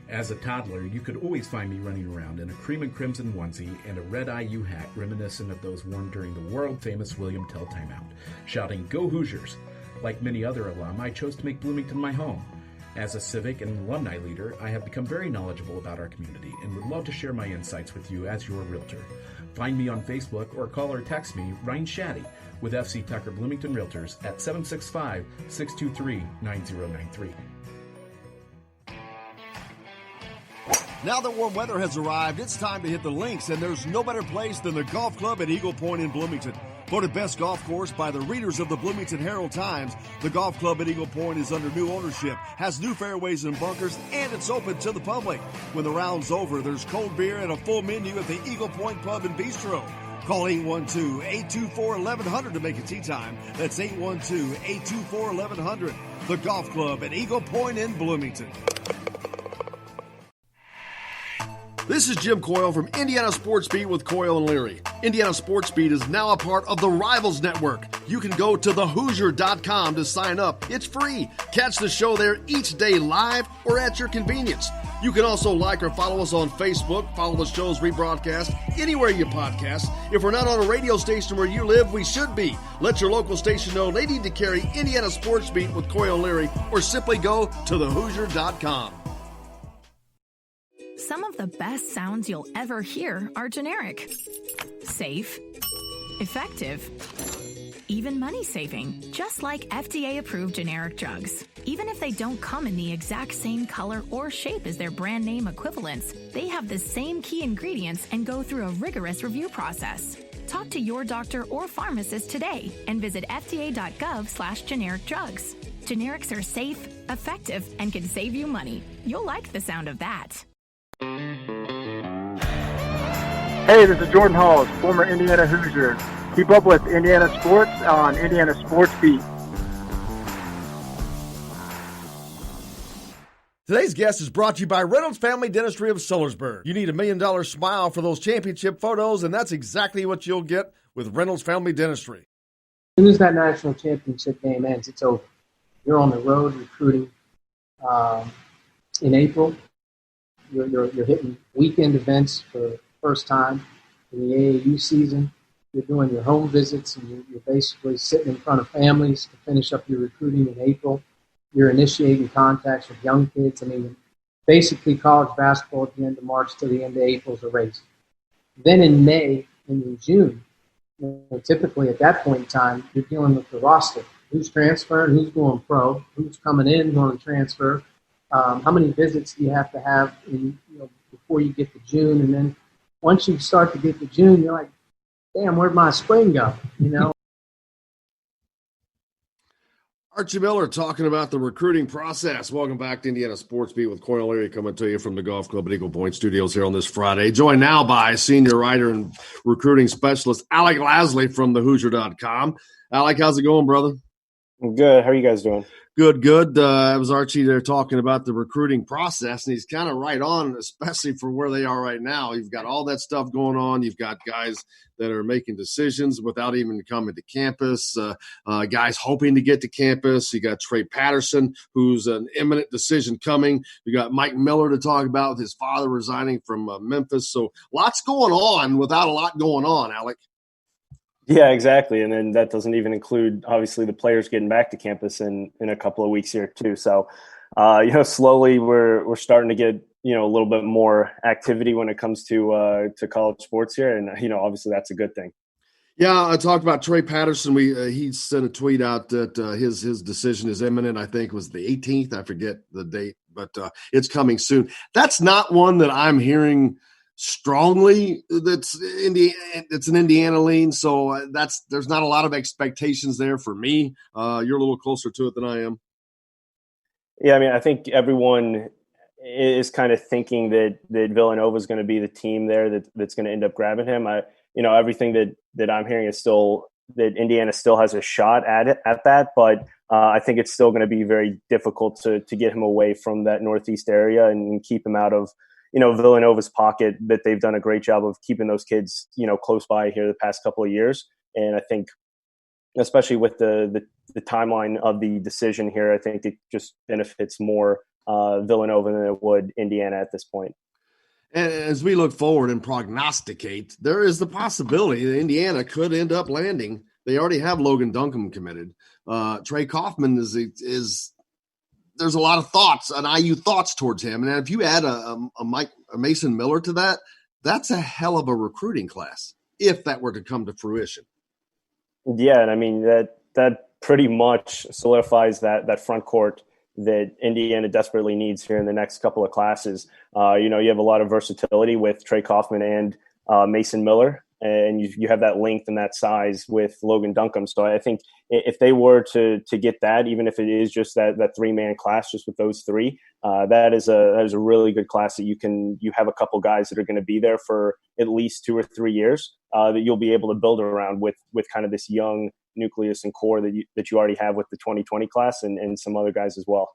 As a toddler, you could always find me running around in a cream and crimson onesie and a red IU hat reminiscent of those worn during the world-famous William Tell timeout, shouting, "Go Hoosiers!" Like many other alum, I chose to make Bloomington my home. As a civic and alumni leader, I have become very knowledgeable about our community and would love to share my insights with you as your realtor. Find me on Facebook or call or text me, Ryan Shaddy, with FC Tucker Bloomington Realtors at 765-623-9093. Now that warm weather has arrived, it's time to hit the links, and there's no better place than the golf club at Eagle Point in Bloomington. Voted best golf course by the readers of the Bloomington Herald-Times, the golf club at Eagle Point is under new ownership, has new fairways and bunkers, and it's open to the public. When the round's over, there's cold beer and a full menu at the Eagle Point Pub and Bistro. Call 812-824-1100 to make a tee time. That's 812-824-1100. The golf club at Eagle Point in Bloomington. This is Jim Coyle from Indiana Sports Beat with Coyle and Leary. Indiana Sports Beat is now a part of the Rivals Network. You can go to thehoosier.com to sign up. It's free. Catch the show there each day live or at your convenience. You can also like or follow us on Facebook, follow the show's rebroadcast anywhere you podcast. If we're not on a radio station where you live, we should be. Let your local station know they need to carry Indiana Sports Beat with Coyle and Leary, or simply go to thehoosier.com. Some of the best sounds you'll ever hear are generic, safe, effective, even money-saving, just like FDA-approved generic drugs. Even if they don't come in the exact same color or shape as their brand name equivalents, they have the same key ingredients and go through a rigorous review process. Talk to your doctor or pharmacist today and visit fda.gov/generic drugs. Generics are safe, effective, and can save you money. You'll like the sound of that. Hey, this is Jordan Halls, former Indiana Hoosier. Keep up with Indiana sports on Indiana Sports Beat. Today's guest is brought to you by Reynolds Family Dentistry of Sellersburg. You need $1 million smile for those championship photos, and that's exactly what you'll get with Reynolds Family Dentistry. As soon as that national championship game ends, it's over. You're on the road recruiting in April. You're hitting weekend events for the first time in the AAU season. You're doing your home visits, and you're basically sitting in front of families to finish up your recruiting in April. You're initiating contacts with young kids. I mean, basically college basketball at the end of March to the end of April is a race. Then in May and in June, typically at that point in time, you're dealing with the roster. Who's transferring, who's going pro, who's coming in, going to transfer. How many visits do you have to have before you get to June? And then once you start to get to June, you're like, damn, where'd my spring go? Archie Miller talking about the recruiting process. Welcome back to Indiana Sports Beat with Cornell Leary coming to you from the Golf Club at Eagle Point Studios here on this Friday. Joined now by senior writer and recruiting specialist Alec Lasley from thehoosier.com. Alec, how's it going, brother? Good. How are you guys doing? Good. It was Archie there talking about the recruiting process, and he's kind of right on, especially for where they are right now. You've got all that stuff going on. You've got guys that are making decisions without even coming to campus, guys hoping to get to campus. You got Trey Patterson, who's an imminent decision coming. You got Mike Miller to talk about with his father resigning from Memphis. So lots going on without a lot going on, Alec. Yeah, exactly. And then that doesn't even include, obviously, the players getting back to campus in a couple of weeks here too. So, slowly we're starting to get, a little bit more activity when it comes to college sports here. And, obviously that's a good thing. Yeah, I talked about Trey Patterson. He sent a tweet out that his decision is imminent. I think it was the 18th. I forget the date, but it's coming soon. That's not one that I'm hearing strongly. It's an Indiana lean, so there's not a lot of expectations there for me. You're a little closer to it than I am. Yeah, I mean, I think everyone is kind of thinking that Villanova is going to be the team there that's going to end up grabbing him. Everything that I'm hearing is still that Indiana still has a shot at that, but I think it's still going to be very difficult to get him away from that Northeast area and keep him out of Villanova's pocket. That they've done a great job of keeping those kids close by here the past couple of years. And I think, especially with the timeline of the decision here, I think it just benefits more Villanova than it would Indiana at this point. And as we look forward and prognosticate, there is the possibility that Indiana could end up landing. They already have Logan Duncombe committed. Trey Kaufman is there's a lot of thoughts, an IU thoughts towards him. And if you add a Mason Miller to that, that's a hell of a recruiting class if that were to come to fruition. Yeah, and I mean that pretty much solidifies that front court that Indiana desperately needs here in the next couple of classes. You have a lot of versatility with Trey Kaufman and Mason Miller, and you have that length and that size with Logan Duncombe. So I think if they were to get that, even if it is just that 3-man class, just with those three, that is a really good class that you have a couple guys that are going to be there for at least 2 or 3 years that you'll be able to build around with kind of this young nucleus and core that you already have with the 2020 class and some other guys as well.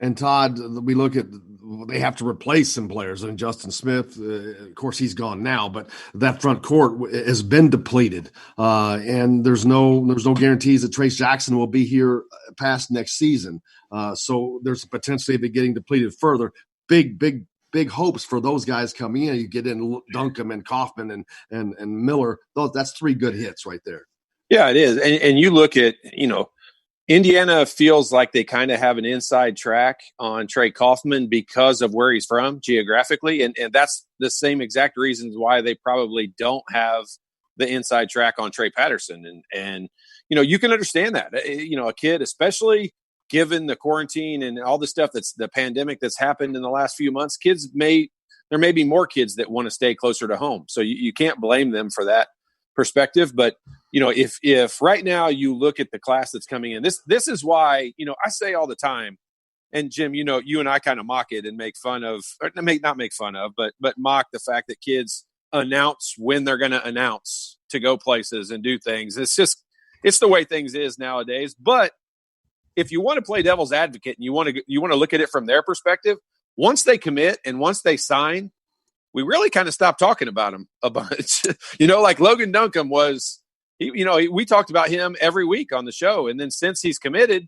And Todd, we look at they have to replace some players. I mean, Justin Smith, of course, he's gone now, but that front court has been depleted, and there's no guarantees that Trace Jackson will be here past next season. So there's a potentially of it getting depleted further. Big hopes for those guys coming in. You get in Duncombe and Kaufman and Miller. That's 3 good hits right there. Yeah, it is. And you look at, Indiana feels like they kind of have an inside track on Trey Kaufman because of where he's from geographically. And that's the same exact reasons why they probably don't have the inside track on Trey Patterson. And you can understand that. A kid, especially given the quarantine and all the stuff that's the pandemic that's happened in the last few months, there may be more kids that want to stay closer to home. So you can't blame them for that perspective. But if right now you look at the class that's coming in, this is why I say all the time, and Jim, you and I kind of mock it and make fun of, or not make fun of, but mock the fact that kids announce when they're going to announce to go places and do things. It's the way things is nowadays. But if you want to play devil's advocate and you want to look at it from their perspective, once they commit and once they sign, we really kind of stopped talking about him a bunch. Like Logan Duncombe was, we talked about him every week on the show. And then since he's committed,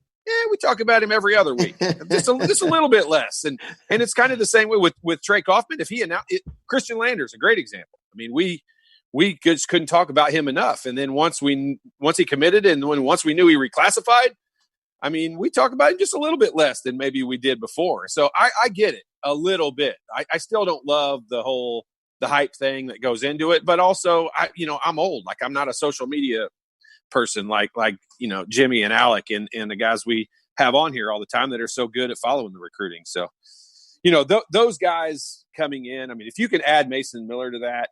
we talk about him every other week, just a little bit less. And it's kind of the same way with Trey Kaufman. If he announced it, Christian Lander's a great example. I mean, we just couldn't talk about him enough. And then once he committed and once we knew he reclassified, I mean, we talk about him just a little bit less than maybe we did before. So I get it a little bit. I still don't love the the hype thing that goes into it. But also, I'm old. Like, I'm not a social media person like Jimmy and Alec and the guys we have on here all the time that are so good at following the recruiting. So, those guys coming in, I mean, if you can add Mason Miller to that,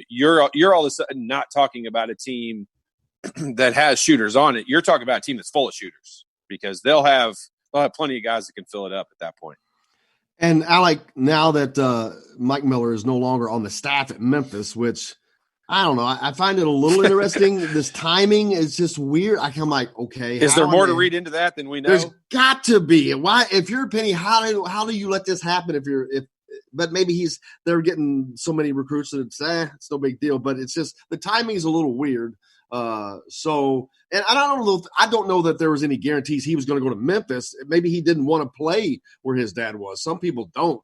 you're all of a sudden not talking about a team that has shooters on it. You're talking about a team that's full of shooters, because they'll have plenty of guys that can fill it up at that point. And Alec, now that Mike Miller is no longer on the staff at Memphis, which I don't know, I find it a little interesting. This timing is just weird. I'm like, okay, is there more to read into that than we know? There's got to be. Why, if you're Penny, how do you let this happen? But maybe they're getting so many recruits that it's no big deal. But it's just the timing is a little weird. And I don't know that there was any guarantees he was going to go to Memphis. Maybe he didn't want to play where his dad was. Some people don't.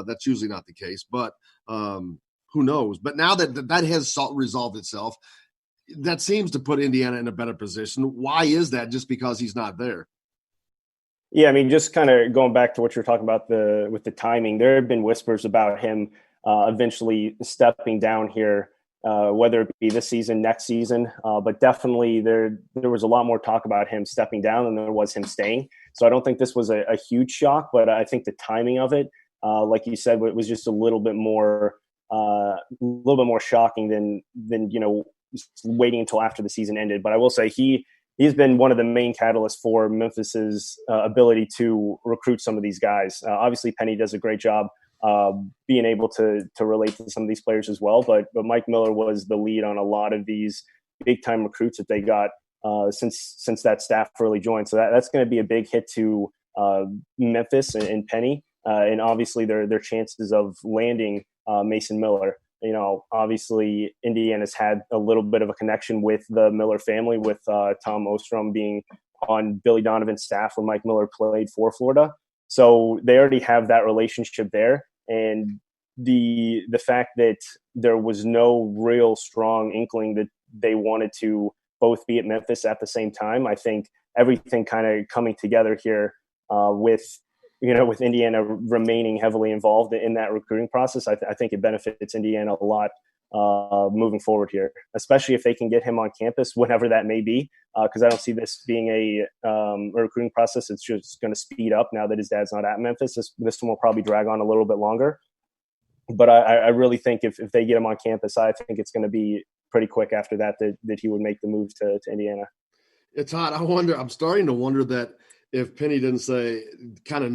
That's usually not the case, but who knows? But now that has resolved itself, that seems to put Indiana in a better position. Why is that? Just because he's not there? Yeah, I mean, just kind of going back to what you're talking about with the timing, there have been whispers about him eventually stepping down here, whether it be this season, next season, but definitely there was a lot more talk about him stepping down than there was him staying. So I don't think this was a huge shock, but I think the timing of it, like you said, it was just a little bit more shocking than waiting until after the season ended. But I will say he's been one of the main catalysts for Memphis's ability to recruit some of these guys. Obviously, Penny does a great job being able to relate to some of these players as well. But Mike Miller was the lead on a lot of these big time recruits that they got since that staff really joined. So that's going to be a big hit to Memphis and Penny, and obviously their chances of landing Mason Miller. Obviously Indiana's had a little bit of a connection with the Miller family, with Tom Ostrom being on Billy Donovan's staff when Mike Miller played for Florida. So they already have that relationship there. And the fact that there was no real strong inkling that they wanted to both be at Memphis at the same time, I think everything kind of coming together here with Indiana remaining heavily involved in that recruiting process, I think it benefits Indiana a lot moving forward here, especially if they can get him on campus, whenever that may be, because I don't see this being a recruiting process. It's just going to speed up now that his dad's not at Memphis. This one will probably drag on a little bit longer. But I really think if they get him on campus, I think it's going to be pretty quick after that he would make the move to Indiana. It's hot. I'm starting to wonder that if Penny didn't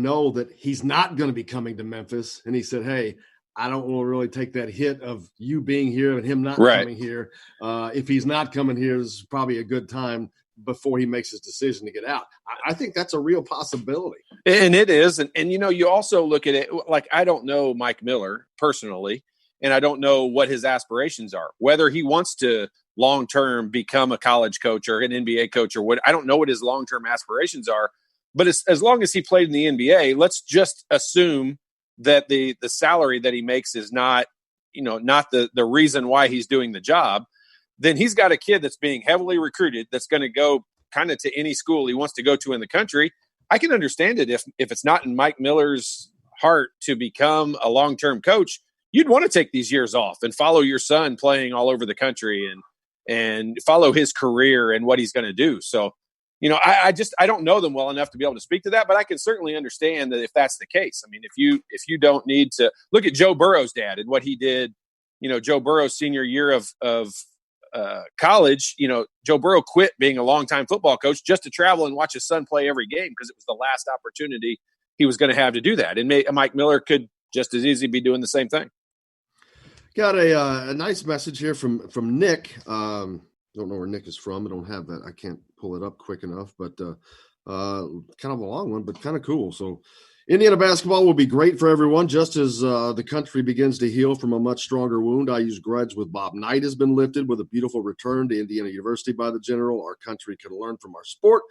know that he's not going to be coming to Memphis, and he said, hey, I don't want to really take that hit of you being here and him not coming here. If he's not coming here, this is probably a good time before he makes his decision to get out. I think that's a real possibility. And it is. And you also look at it, like, I don't know Mike Miller personally, and I don't know what his aspirations are, whether he wants to long-term become a college coach or an NBA coach or what. I don't know what his long-term aspirations are. But as long as he played in the NBA, let's just assume that the salary that he makes is not the reason why he's doing the job. Then he's got a kid that's being heavily recruited that's going to go kind of to any school he wants to go to in the country. I can understand it if it's not in Mike Miller's heart to become a long-term coach. You'd want to take these years off and follow your son playing all over the country and follow his career and what he's going to do. So, I don't know them well enough to be able to speak to that, but I can certainly understand that if that's the case. I mean, if you don't need to look at Joe Burrow's dad and what he did, Joe Burrow's senior year of college, Joe Burrow quit being a longtime football coach just to travel and watch his son play every game because it was the last opportunity he was going to have to do that. And Mike Miller could just as easily be doing the same thing. Got a nice message here from Nick. Don't know where Nick is from. I don't have that. I can't pull it up quick enough, but kind of a long one, but kind of cool. So Indiana basketball will be great for everyone, just as the country begins to heal from a much stronger wound. IU's grudge with Bob Knight has been lifted with a beautiful return to Indiana University by the General. Our country can learn from our sport.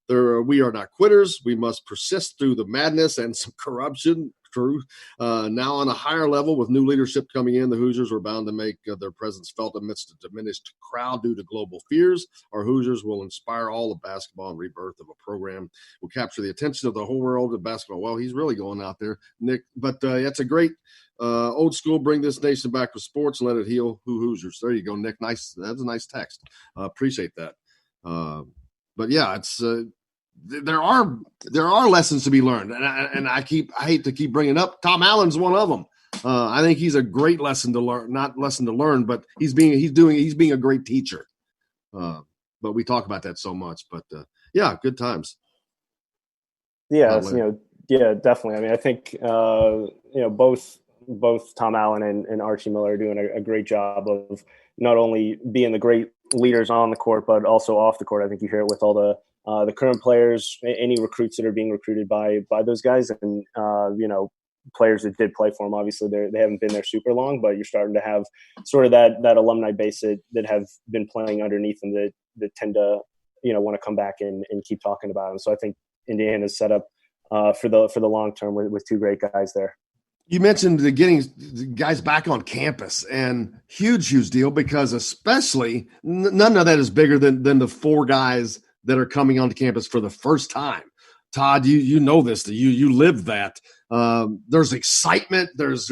We are not quitters. We must persist through the madness and some corruption. True. Now on a higher level with new leadership coming in, the Hoosiers were bound to make their presence felt amidst a diminished crowd due to global fears. Our Hoosiers will inspire all of basketball and rebirth of a program. Will capture the attention of the whole world of basketball. Well, he's really going out there, Nick. But it's a great Old school, bring this nation back with sports and let it heal. Hoosiers. There you go, Nick. Nice. That's a nice text. Appreciate that. But yeah, it's there are lessons to be learned, and I hate to keep bringing up. Tom Allen's one of them. I think he's a great lesson to learn, not lesson to learn, but he's being a great teacher. But we talk about that so much. But yeah, good times. Yeah, yeah, definitely. I mean, I think both Tom Allen and Archie Miller are doing a great job of not only being the great leaders on the court, but also off the court. I think you hear it with all the current players, any recruits that are being recruited by those guys, and players that did play for them. Obviously, they haven't been there super long, but you're starting to have sort of that alumni base that have been playing underneath them that tend to want to come back and keep talking about them. So I think Indiana's set up for the long term with two great guys there. You mentioned getting guys back on campus, and huge deal, because especially none of that is bigger than the four guys that are coming onto campus for the first time. Todd, you know this, you lived that. There's excitement. There's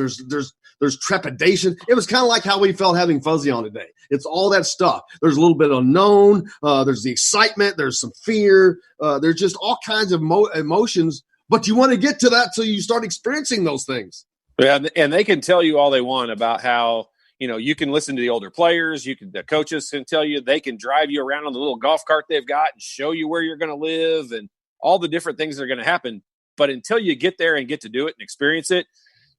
trepidation. It was kind of like how we felt having Fuzzy on today. It's all that stuff. There's a little bit unknown. There's the excitement. There's some fear. There's just all kinds of emotions. But you want to get to that so you start experiencing those things. Yeah, and they can tell you all they want about how, you can listen to the older players. The coaches can tell you. They can drive you around on the little golf cart they've got and show you where you're going to live and all the different things that are going to happen. But until you get there and get to do it and experience it,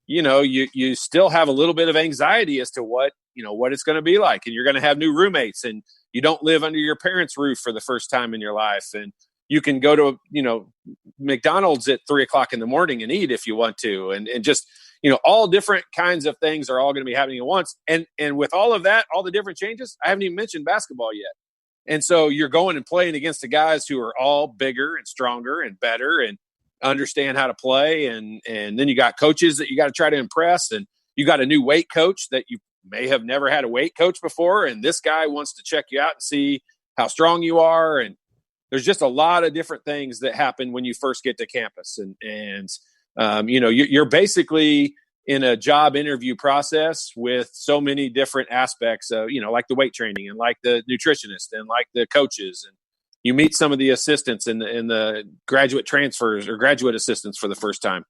you still have a little bit of anxiety as to what it's going to be like. And you're going to have new roommates, and you don't live under your parents' roof for the first time in your life. And you can go to, McDonald's at 3:00 in the morning and eat if you want to. And just, all different kinds of things are all going to be happening at once. And with all of that, all the different changes, I haven't even mentioned basketball yet. And so you're going and playing against the guys who are all bigger and stronger and better and understand how to play. And then you got coaches that you got to try to impress. And you got a new weight coach that you may have never had a weight coach before. And this guy wants to check you out and see how strong you are. And there's just a lot of different things that happen when you first get to campus. And you're basically in a job interview process with so many different aspects of, like the weight training and like the nutritionist and like the coaches. And you meet some of the assistants and the graduate transfers or graduate assistants for the first time.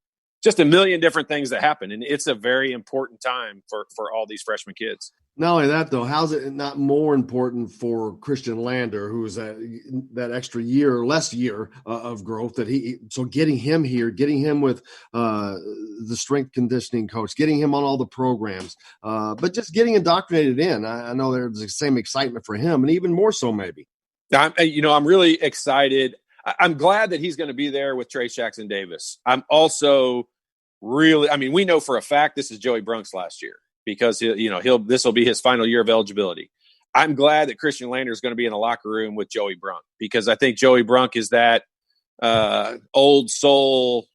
Just a million different things that happen. And it's a very important time for all these freshman kids. Not only that, though, how's it not more important for Christian Lander, who's that extra less year of growth so getting him here, getting him with the strength conditioning coach, getting him on all the programs, but just getting indoctrinated in. I know there's the same excitement for him, and even more so maybe. I'm really excited. I'm glad that he's going to be there with Trey Jackson Davis. I'm also we know for a fact this is Joey Brunk's last year, because this will be his final year of eligibility. I'm glad that Christian Lander is going to be in the locker room with Joey Brunk, because I think Joey Brunk is that old soul,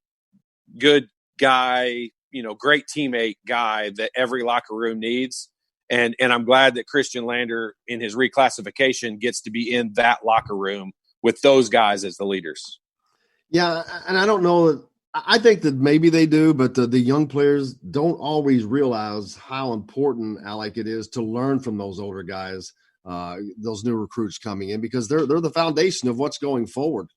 good guy, great teammate guy that every locker room needs. And I'm glad that Christian Lander in his reclassification gets to be in that locker room with those guys as the leaders. Yeah. And I don't know. I think that maybe they do, but the young players don't always realize how important, Alec, it is to learn from those older guys, those new recruits coming in, because they're the foundation of what's going forward.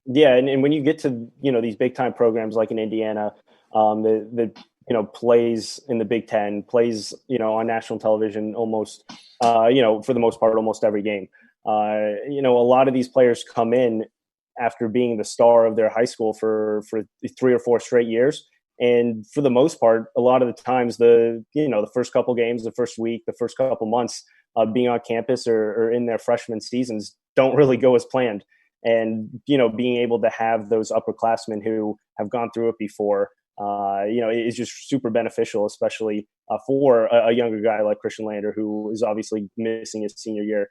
Yeah, and when you get to these big time programs like in Indiana, that plays in the Big Ten, plays on national television almost for the most part almost every game. A lot of these players come in after being the star of their high school for 3 or 4 straight years. And for the most part, a lot of the times the first couple games, the first week, the first couple months being on campus or in their freshman seasons don't really go as planned. And, being able to have those upperclassmen who have gone through it before, is just super beneficial, especially for a younger guy like Christian Lander, who is obviously missing his senior year,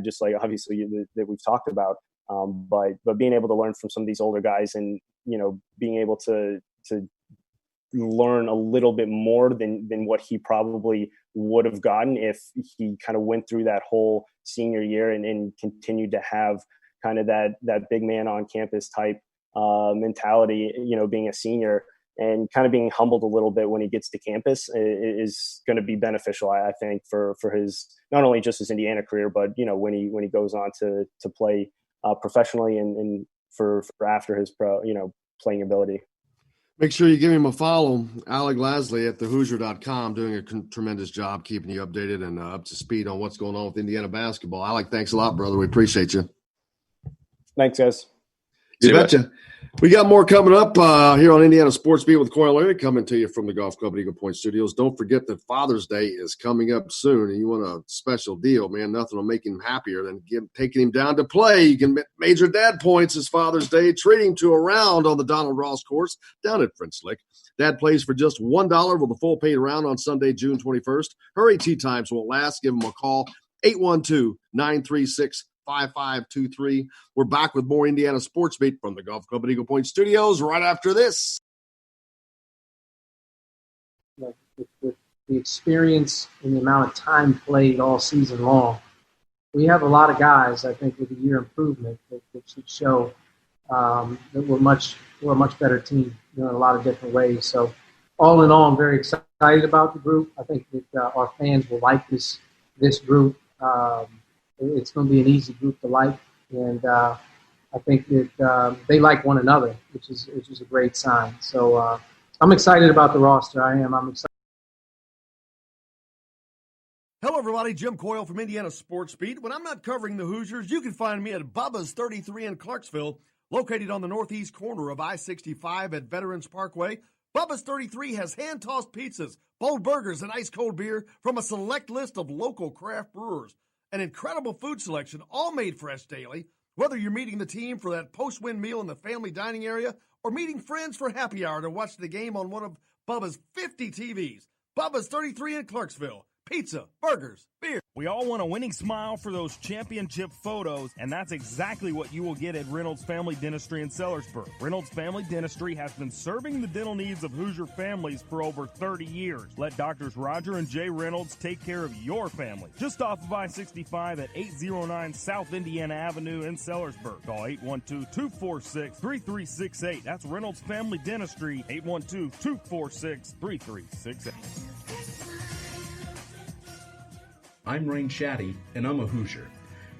just like obviously that we've talked about. But being able to learn from some of these older guys and, being able to learn a little bit more than what he probably would have gotten if he kind of went through that whole senior year and continued to have kind of that big man on campus type mentality, being a senior. and kind of being humbled a little bit when he gets to campus is going to be beneficial, I think, for his, not only just his Indiana career, but, when he goes on to play professionally and for after his playing ability. Make sure you give him a follow. Alec Lasley at thehoosier.com doing a tremendous job keeping you updated and up to speed on what's going on with Indiana basketball. Alec, thanks a lot, brother. We appreciate you. Thanks, guys. You betcha. We got more coming up here on Indiana Sports Beat with Coyle Leary, coming to you from the Golf Club at Eagle Point Studios. Don't forget that Father's Day is coming up soon, and you want a special deal, man. Nothing will make him happier than taking him down to play. You can major dad points this Father's Day. Treat him to a round on the Donald Ross course down at French Lick. Dad plays for just $1 with a full paid round on Sunday, June 21st. Hurry, tee times won't last. Give him a call, 812-936-5523. We're back with more Indiana Sports Beat from the Golf Club at Eagle Point Studios right after this. With the experience and the amount of time played all season long, we have a lot of guys, I think, with a year improvement that should show that we're a much better team, in a lot of different ways. So all in all, I'm very excited about the group. I think that our fans will like this group. It's going to be an easy group to like, and I think that they like one another, which is a great sign. So I'm excited about the roster. I'm excited. Hello, everybody. Jim Coyle from Indiana Sports Beat. When I'm not covering the Hoosiers, you can find me at Bubba's 33 in Clarksville, located on the northeast corner of I-65 at Veterans Parkway. Bubba's 33 has hand-tossed pizzas, bold burgers, and ice-cold beer from a select list of local craft brewers. An incredible food selection, all made fresh daily. Whether you're meeting the team for that post-win meal in the family dining area or meeting friends for happy hour to watch the game on one of Bubba's 50 TVs. Bubba's 33 in Clarksville. Pizza, burgers, beer. We all want a winning smile for those championship photos, and that's exactly what you will get at Reynolds Family Dentistry in Sellersburg. Reynolds Family Dentistry has been serving the dental needs of Hoosier families for over 30 years. Let Doctors Roger and Jay Reynolds take care of your family. Just off of I-65 at 809 South Indiana Avenue in Sellersburg. Call 812-246-3368. That's Reynolds Family Dentistry, 812-246-3368. I'm Rain Shaddy, and I'm a Hoosier.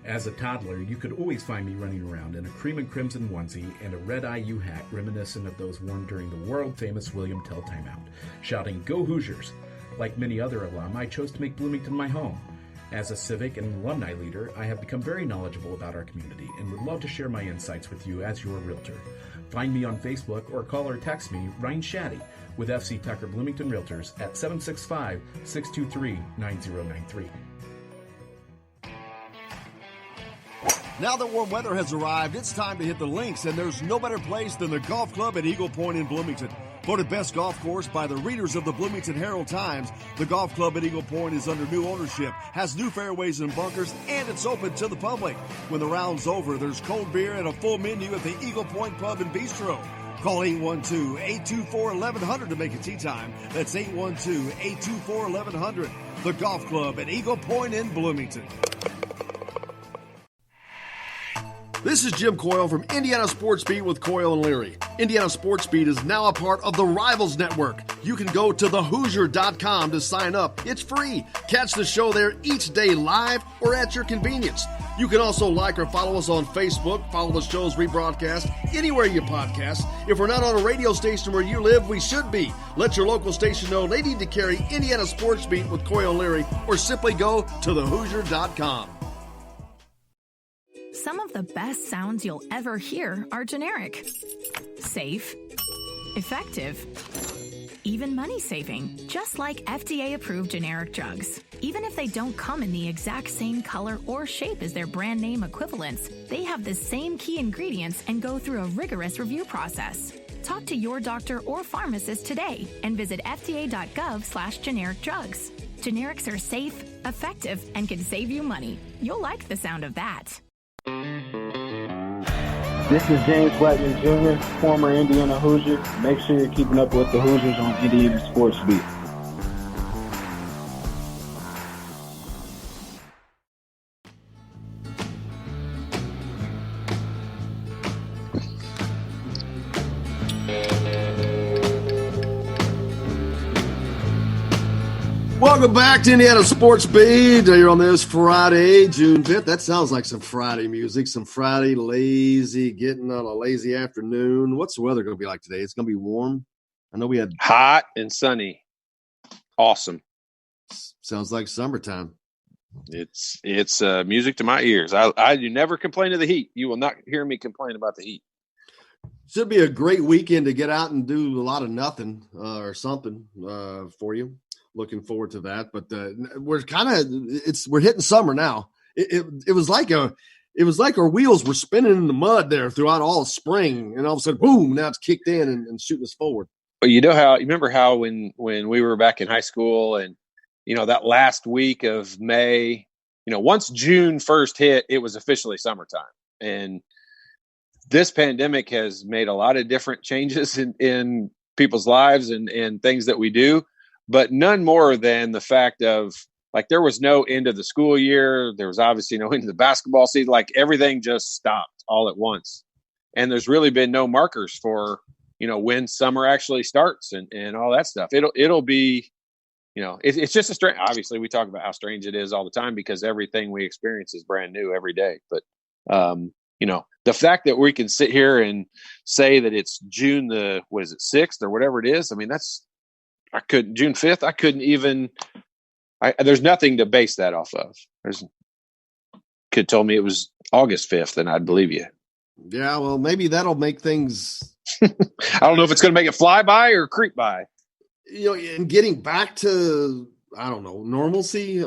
As a toddler, you could always find me running around in a cream and crimson onesie and a red IU hat reminiscent of those worn during the world-famous William Tell timeout, shouting, "Go Hoosiers!" Like many other alum, I chose to make Bloomington my home. As a civic and alumni leader, I have become very knowledgeable about our community and would love to share my insights with you as your realtor. Find me on Facebook or call or text me, Ryan Shaddy, with FC Tucker Bloomington Realtors at 765-623-9093. Now that warm weather has arrived, it's time to hit the links, and there's no better place than the Golf Club at Eagle Point in Bloomington. Voted best golf course by the readers of the Bloomington Herald-Times, the Golf Club at Eagle Point is under new ownership, has new fairways and bunkers, and it's open to the public. When the round's over, there's cold beer and a full menu at the Eagle Point Pub and Bistro. Call 812-824-1100 to make a tee time. That's 812-824-1100. The Golf Club at Eagle Point in Bloomington. This is Jim Coyle from Indiana Sports Beat with Coyle and Leary. Indiana Sports Beat is now a part of the Rivals Network. You can go to thehoosier.com to sign up. It's free. Catch the show there each day live or at your convenience. You can also like or follow us on Facebook, follow the show's rebroadcast anywhere you podcast. If we're not on a radio station where you live, we should be. Let your local station know they need to carry Indiana Sports Beat with Coyle and Leary, or simply go to thehoosier.com. Some of the best sounds you'll ever hear are generic, safe, effective, even money-saving, just like FDA-approved generic drugs. Even if they don't come in the exact same color or shape as their brand name equivalents, they have the same key ingredients and go through a rigorous review process. Talk to your doctor or pharmacist today and visit fda.gov/generic drugs. Generics are safe, effective, and can save you money. You'll like the sound of that. This is James Blackman Jr., former Indiana Hoosier. Make sure you're keeping up with the Hoosiers on Indiana Sports Beat. Welcome back to Indiana Sports Beat. Here on this Friday, June 5th. That sounds like some Friday music, some Friday getting on a lazy afternoon. What's the weather going to be like today? It's going to be warm. I know we had hot and sunny. Awesome. Sounds like summertime. It's music to my ears. I do never complain of the heat. You will not hear me complain about the heat. Should be a great weekend to get out and do a lot of nothing or something for you. Looking forward to that, but we're hitting summer now. It was like our wheels were spinning in the mud there throughout all spring, and all of a sudden, boom! Now it's kicked in and shooting us forward. Well, you remember how when we were back in high school, and that last week of May, once June 1st hit, it was officially summertime, and this pandemic has made a lot of different changes in people's lives and things that we do. But none more than the fact of, like, there was no end of the school year. There was obviously no end of the basketball season. Like, everything just stopped all at once. And there's really been no markers for, when summer actually starts and all that stuff. It'll be, it's just a strange, obviously we talk about how strange it is all the time because everything we experience is brand new every day. But, the fact that we can sit here and say that it's June 6th or whatever it is. I mean, June 5th, I couldn't even, there's nothing to base that off of. Could told me it was August 5th and I'd believe you. Yeah, well, maybe that'll make things. I don't know if it's going to make it fly by or creep by. And getting back to, I don't know, normalcy,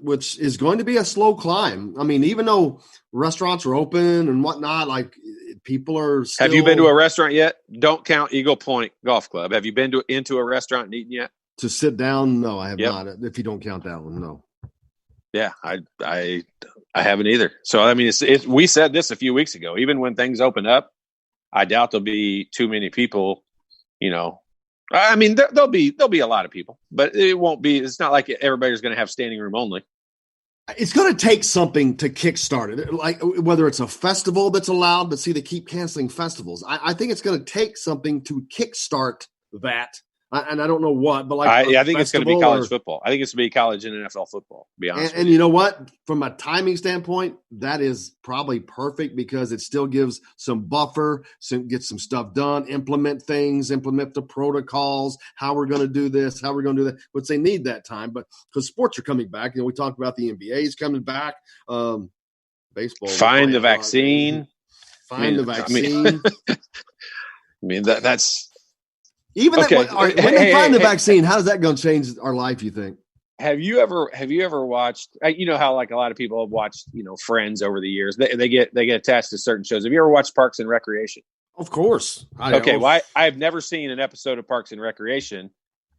which is going to be a slow climb. I mean, even though restaurants are open and whatnot, like people are still. Have you been to a restaurant yet? Don't count Eagle Point Golf Club. Have you been into a restaurant and eaten yet? To sit down? No, I have not. If you don't count that one, no. Yeah, I haven't either. So, I mean, we said this a few weeks ago. Even when things open up, I doubt there'll be too many people, I mean, there'll be a lot of people, but it won't be. It's not like everybody's going to have standing room only. It's going to take something to kickstart it, like whether it's a festival that's allowed, but see, they keep canceling festivals. I think it's going to take something to kickstart that. And I don't know what, but I think it's going to be college football. I think it's going to be college and NFL football, to be honest. And you know what? From a timing standpoint, that is probably perfect because it still gives some buffer, get some stuff done, implement the protocols, how we're going to do this, how we're going to do that, which they need that time. But because sports are coming back, we talked about the NBA is coming back. Baseball. Find the vaccine. Find the vaccine. I mean, that's. Even when they find the vaccine, how's that going to change our life, you think? Have you ever watched, how like a lot of people have watched, Friends over the years, they get attached to certain shows. Have you ever watched Parks and Recreation? Of course. Well, I've never seen an episode of Parks and Recreation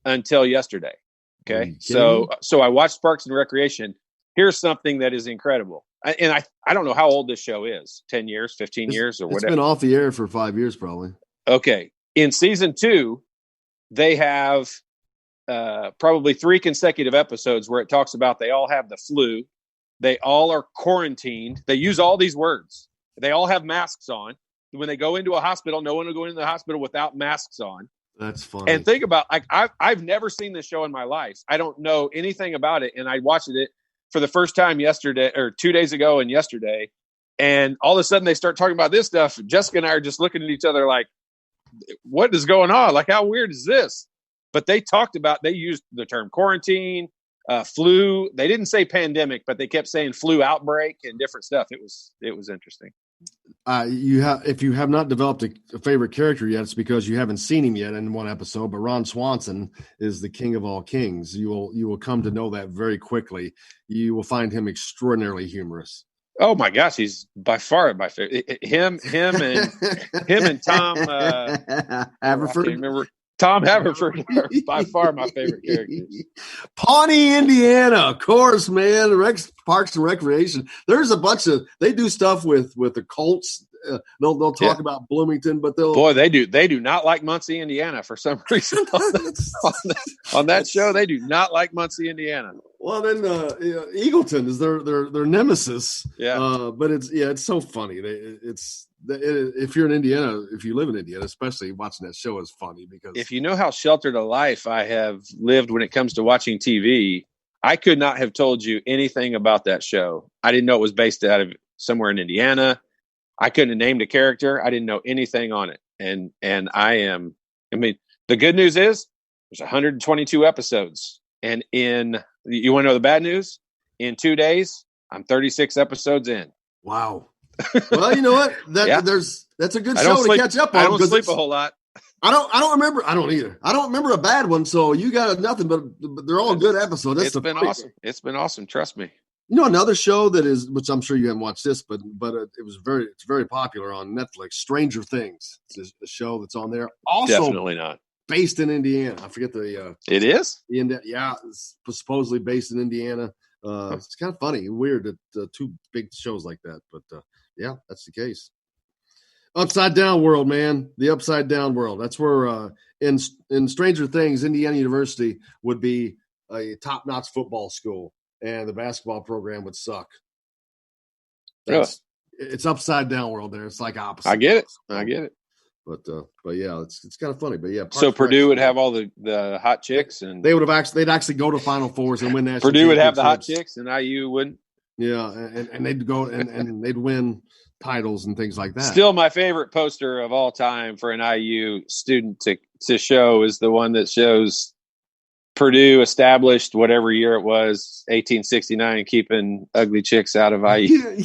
until yesterday. Okay. So I watched Parks and Recreation. Here's something that is incredible. I don't know how old this show is, 10 years, 15 years or whatever. It's been off the air for 5 years, probably. Okay. In season 2, they have probably 3 consecutive episodes where it talks about they all have the flu. They all are quarantined. They use all these words. They all have masks on. When they go into a hospital, no one will go into the hospital without masks on. That's funny. And think about, I've never seen this show in my life. I don't know anything about it. And I watched it for the first time yesterday or 2 days ago and yesterday. And all of a sudden they start talking about this stuff. Jessica and I are just looking at each other like, what is going on? Like, how weird is this? But they used the term quarantine, flu. They didn't say pandemic, but they kept saying flu outbreak and different stuff. It was interesting. If you have not developed a favorite character yet, it's because you haven't seen him yet in one episode. But Ron Swanson is the king of all kings. You will come to know that very quickly. You will find him extraordinarily humorous. Oh my gosh, he's by far my favorite. Him and Tom Haverford. Tom Haverford are by far my favorite characters. Pawnee, Indiana, of course, man. Parks and Recreation. There's a bunch of they do stuff with the Colts. They'll talk about Bloomington, but they do not like Muncie, Indiana for some reason. On that show, they do not like Muncie, Indiana. Well, then Eagleton is their nemesis. Yeah, but it's so funny. if you're in Indiana, if you live in Indiana, especially watching that show is funny because if you know how sheltered a life I have lived when it comes to watching TV, I could not have told you anything about that show. I didn't know it was based out of somewhere in Indiana. I couldn't have named a character. I didn't know anything on it. And the good news is there's 122 episodes. And you want to know the bad news? In 2 days, I'm 36 episodes in. Wow. Well, you know what? That's a good show to catch up on. I don't sleep a whole lot. I don't remember. I don't either. I don't remember a bad one. So you got nothing, but they're all good episodes. It's been awesome. It's been awesome. Trust me. You know, another show that is, which I'm sure you haven't watched this, but it's very popular on Netflix. Stranger Things. It's a show that's on there. Also, definitely not based in Indiana. I forget the. It is. Yeah, it's supposedly based in Indiana. It's kind of funny and weird that two big shows like that, but yeah, that's the case. Upside Down World, man. The Upside Down World. That's where in Stranger Things, Indiana University would be a top-notch football school, and the basketball program would suck. It's Upside Down World there. It's like opposite. I get it. But yeah, it's kind of funny. But yeah, so Purdue would have all the hot chicks, and they'd actually go to Final Fours and win national. Purdue would have the hot chicks, and IU wouldn't. Yeah, and they'd go and they'd win titles and things like that. Still, my favorite poster of all time for an IU student to show is the one that shows Purdue established whatever year it was, 1869, keeping ugly chicks out of IU.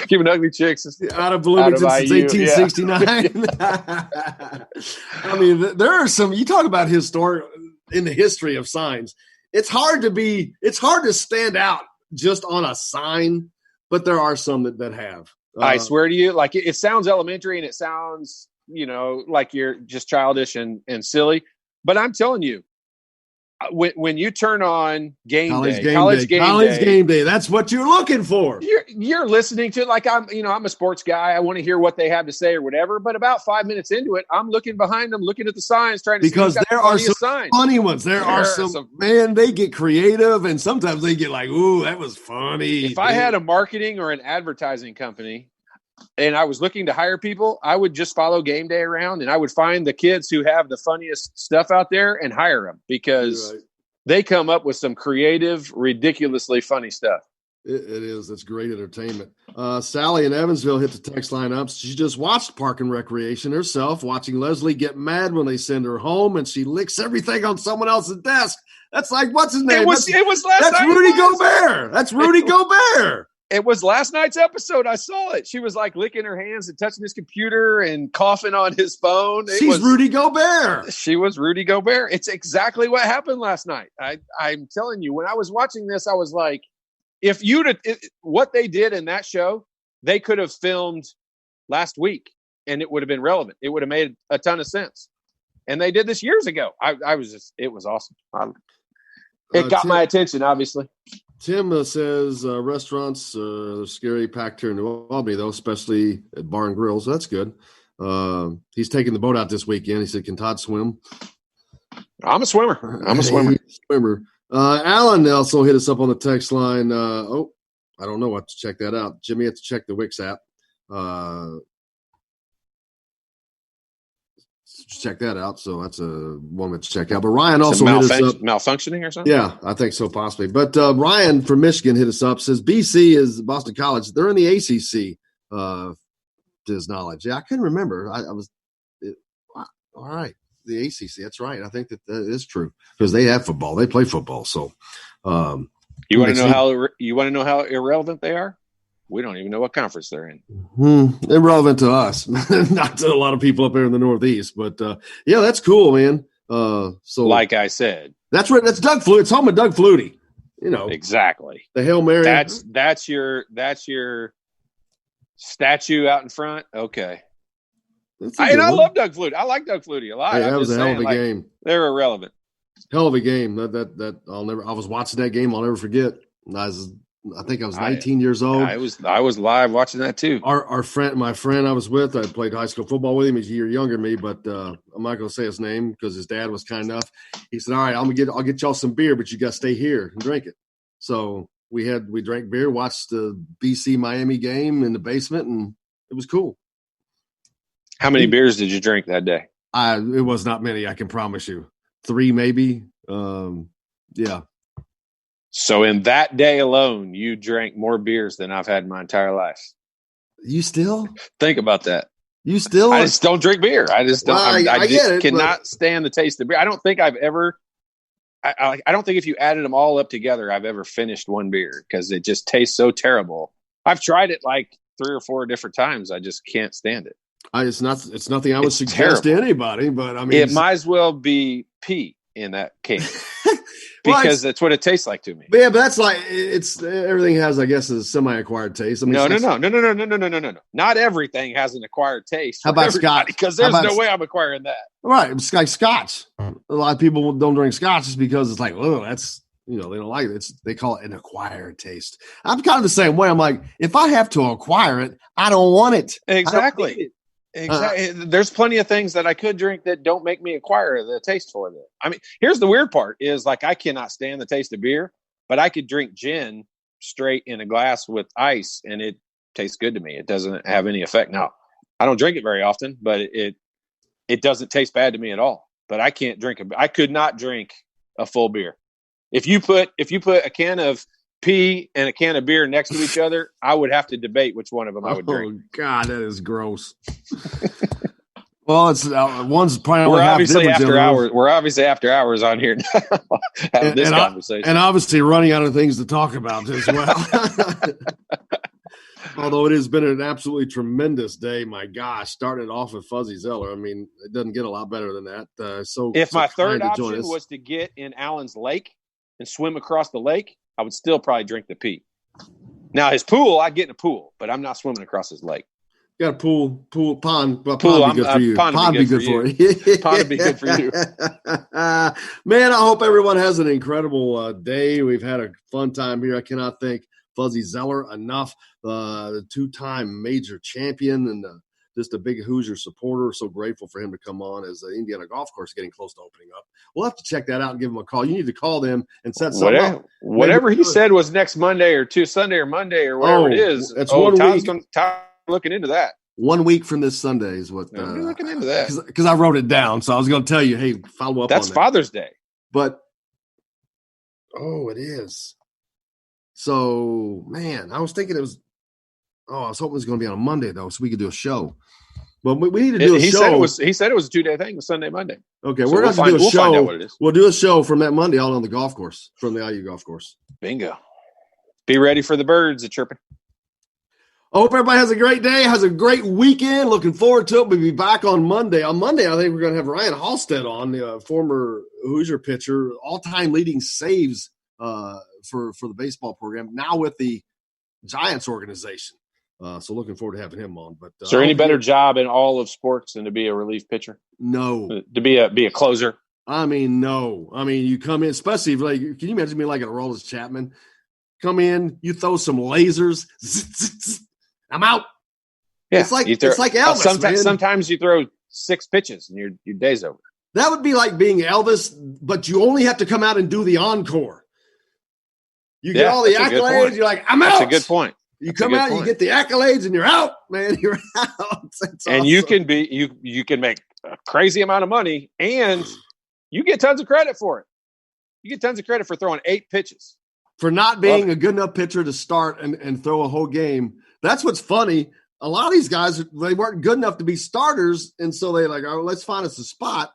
Keeping ugly chicks out of Bloomington since 1869. I mean, there are some. You talk about in the history of signs. It's hard to stand out just on a sign, but there are some that have. I swear to you, like it sounds elementary and it sounds, like you're just childish and silly. But I'm telling you, when you turn on college game day, that's what you're looking for. You're listening to it like I'm a sports guy. I want to hear what they have to say or whatever. But about 5 minutes into it, I'm looking behind them, looking at the signs, trying to because there are some funny ones. There are some man. They get creative, and sometimes they get like, "Ooh, that was funny." If I had a marketing or an advertising company, and I was looking to hire people, I would just follow game day around and I would find the kids who have the funniest stuff out there and hire them because they come up with some creative, ridiculously funny stuff. It is. It's great entertainment. Sally in Evansville hit the text line up. She just watched Park and Recreation herself, watching Leslie get mad when they send her home and she licks everything on someone else's desk. That's like, what's his name? It was last night. That's Rudy Gobert. That's Rudy Gobert. It was last night's episode. I saw it. She was like licking her hands and touching his computer and coughing on his phone. She's Rudy Gobert. She was Rudy Gobert. It's exactly what happened last night. I'm telling you, when I was watching this, I was like, what they did in that show, they could have filmed last week and it would have been relevant. It would have made a ton of sense. And they did this years ago. It was awesome. It got my attention, obviously. Tim says restaurants are scary packed here in New Albany, though, especially at bar and grills. So that's good. He's taking the boat out this weekend. He said, "Can Todd swim?" I'm a swimmer. Swimmer. Alan also hit us up on the text line. I don't know. I have to check that out. Jimmy had to check the Wix app. Check that out. So that's a one to check out. But Ryan also hit us up. Malfunctioning or something? Yeah, I think so, possibly. But Ryan from Michigan hit us up, says BC is Boston College. They're in the ACC, to his knowledge. Yeah, I couldn't remember. All right. The ACC. That's right. I think that is true because they have football. They play football. So you want to know how irrelevant they are? We don't even know what conference they're in. Irrelevant to us, not to a lot of people up there in the Northeast. But yeah, that's cool, man. So, like I said, that's right. That's Doug Flutie. It's home of Doug Flutie. Exactly. The Hail Mary. That's your statue out in front. Okay. I love Doug Flutie. I like Doug Flutie a lot. Hey, that was a hell of a game. They're irrelevant. Hell of a game. That I was watching that game. I'll never forget. I think I was 19 years old. I was live watching that too. My friend I was with, I played high school football with him. He's a year younger than me, but I'm not going to say his name because his dad was kind enough. He said, "All right, I'll get y'all some beer, but you got to stay here and drink it." So we drank beer, watched the BC Miami game in the basement, and it was cool. How many beers did you drink that day? It was not many, I can promise you. 3 maybe. Yeah. So in that day alone, you drank more beers than I've had in my entire life. You still? Think about that. You still? I just don't drink beer. I just don't. Well, I get it, cannot stand the taste of beer. I don't think I've ever. I don't think if you added them all up together, I've ever finished one beer because it just tastes so terrible. I've tried it like 3 or 4 different times. I just can't stand it. It's nothing I would suggest to anybody, but I mean, it might as well be pee in that can because that's what it tastes like to me. But yeah, but that's like everything has, I guess, a semi-acquired taste. I mean, no. Not everything has an acquired taste. How about Scotch? Because there's no way I'm acquiring that. Right, it's like Scotch. A lot of people don't drink Scotch just because it's like, oh, that's they don't like it. They call it an acquired taste. I'm kind of the same way. I'm like, if I have to acquire it, I don't want it. Exactly. There's plenty of things that I could drink that don't make me acquire the taste for it. I mean, here's the weird part is like I cannot stand the taste of beer, but I could drink gin straight in a glass with ice and it tastes good to me. It doesn't have any effect. Now, I don't drink it very often, but it doesn't taste bad to me at all. But I can't drink I could not drink a full beer. If you put a can of pee and a can of beer next to each other, I would have to debate which one of them I would drink. Oh God, that is gross. Well, it's one's probably we're obviously after hours. We're obviously after hours on here now having this conversation, and obviously running out of things to talk about as well. Although it has been an absolutely tremendous day, my gosh, started off with Fuzzy Zoeller. I mean, it doesn't get a lot better than that. If my third option was to get in Allen's Lake and swim across the lake, I would still probably drink the pee. Now, his pool, I'd get in a pool, but I'm not swimming across his lake. Got a pool, pond. Well, pond be good for you. Pond be good for you. Pond would be good for you. Man, I hope everyone has an incredible day. We've had a fun time here. I cannot thank Fuzzy Zoeller enough. The 2-time major champion and just a big Hoosier supporter. So grateful for him to come on as the Indiana Golf Course is getting close to opening up. We'll have to check that out and give him a call. You need to call them and set something up. Whatever he said was next Monday or Sunday or Monday or whatever it is. It's 1 week. Todd's looking into that. 1 week from this Sunday is what. I'm looking into that. Because I wrote it down. So I was going to tell you, hey, follow up on that. That's Father's Day. But, it is. So, man, I was thinking I was hoping it was going to be on a Monday, though, so we could do a show. But we need to do a show. He said it was a 2-day thing, Sunday, Monday. Okay, we're going to do a show. Find out what it is. We'll do a show from that Monday out on the golf course, from the IU golf course. Bingo. Be ready for the birds at chirping. I hope everybody has a great day, has a great weekend. Looking forward to it. We'll be back on Monday. On Monday, I think we're going to have Ryan Halstead on, the former Hoosier pitcher, all-time leading saves for the baseball program, now with the Giants organization. So looking forward to having him on. But is there any better job in all of sports than to be a relief pitcher? No. To be a closer? I mean, no. I mean, you come in, especially if, like, can you imagine me like a Aroldis Chapman? Come in, you throw some lasers, I'm out. Yeah, it's like Elvis. Sometimes you throw 6 pitches and your day's over. That would be like being Elvis, but you only have to come out and do the encore. You get all the accolades. You're like, I'm out. That's a good point. You come out, you get the accolades, and you're out, man. You're out. And you can make a crazy amount of money, and you get tons of credit for it. You get tons of credit for throwing 8 pitches. For not being a good enough pitcher to start and throw a whole game. That's what's funny. A lot of these guys, they weren't good enough to be starters, and so they like, oh, let's find us a spot.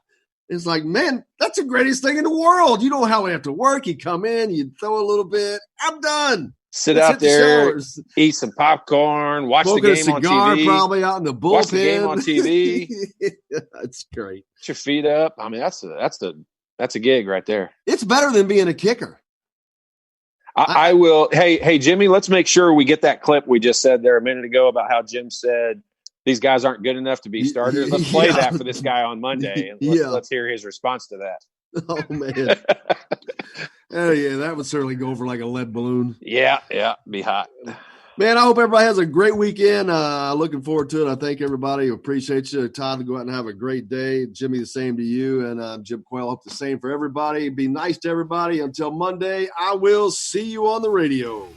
It's like, man, that's the greatest thing in the world. You know how we have to work. You come in, you throw a little bit. I'm done. Sit out there, eat some popcorn, watch the game on TV. Probably out in the bullpen. Watch the game on TV. That's great. Put your feet up. I mean, that's a gig right there. It's better than being a kicker. I will. Hey, Jimmy, let's make sure we get that clip we just said there a minute ago about how Jim said these guys aren't good enough to be starters. Let's play that for this guy on Monday, and let's hear his response to that. Oh, man. Oh, yeah, that would certainly go over like a lead balloon. Yeah, be hot. Man, I hope everybody has a great weekend. Looking forward to it. I thank everybody. Appreciate you. Todd, go out and have a great day. Jimmy, the same to you. And Jim Quayle, hope the same for everybody. Be nice to everybody. Until Monday, I will see you on the radio.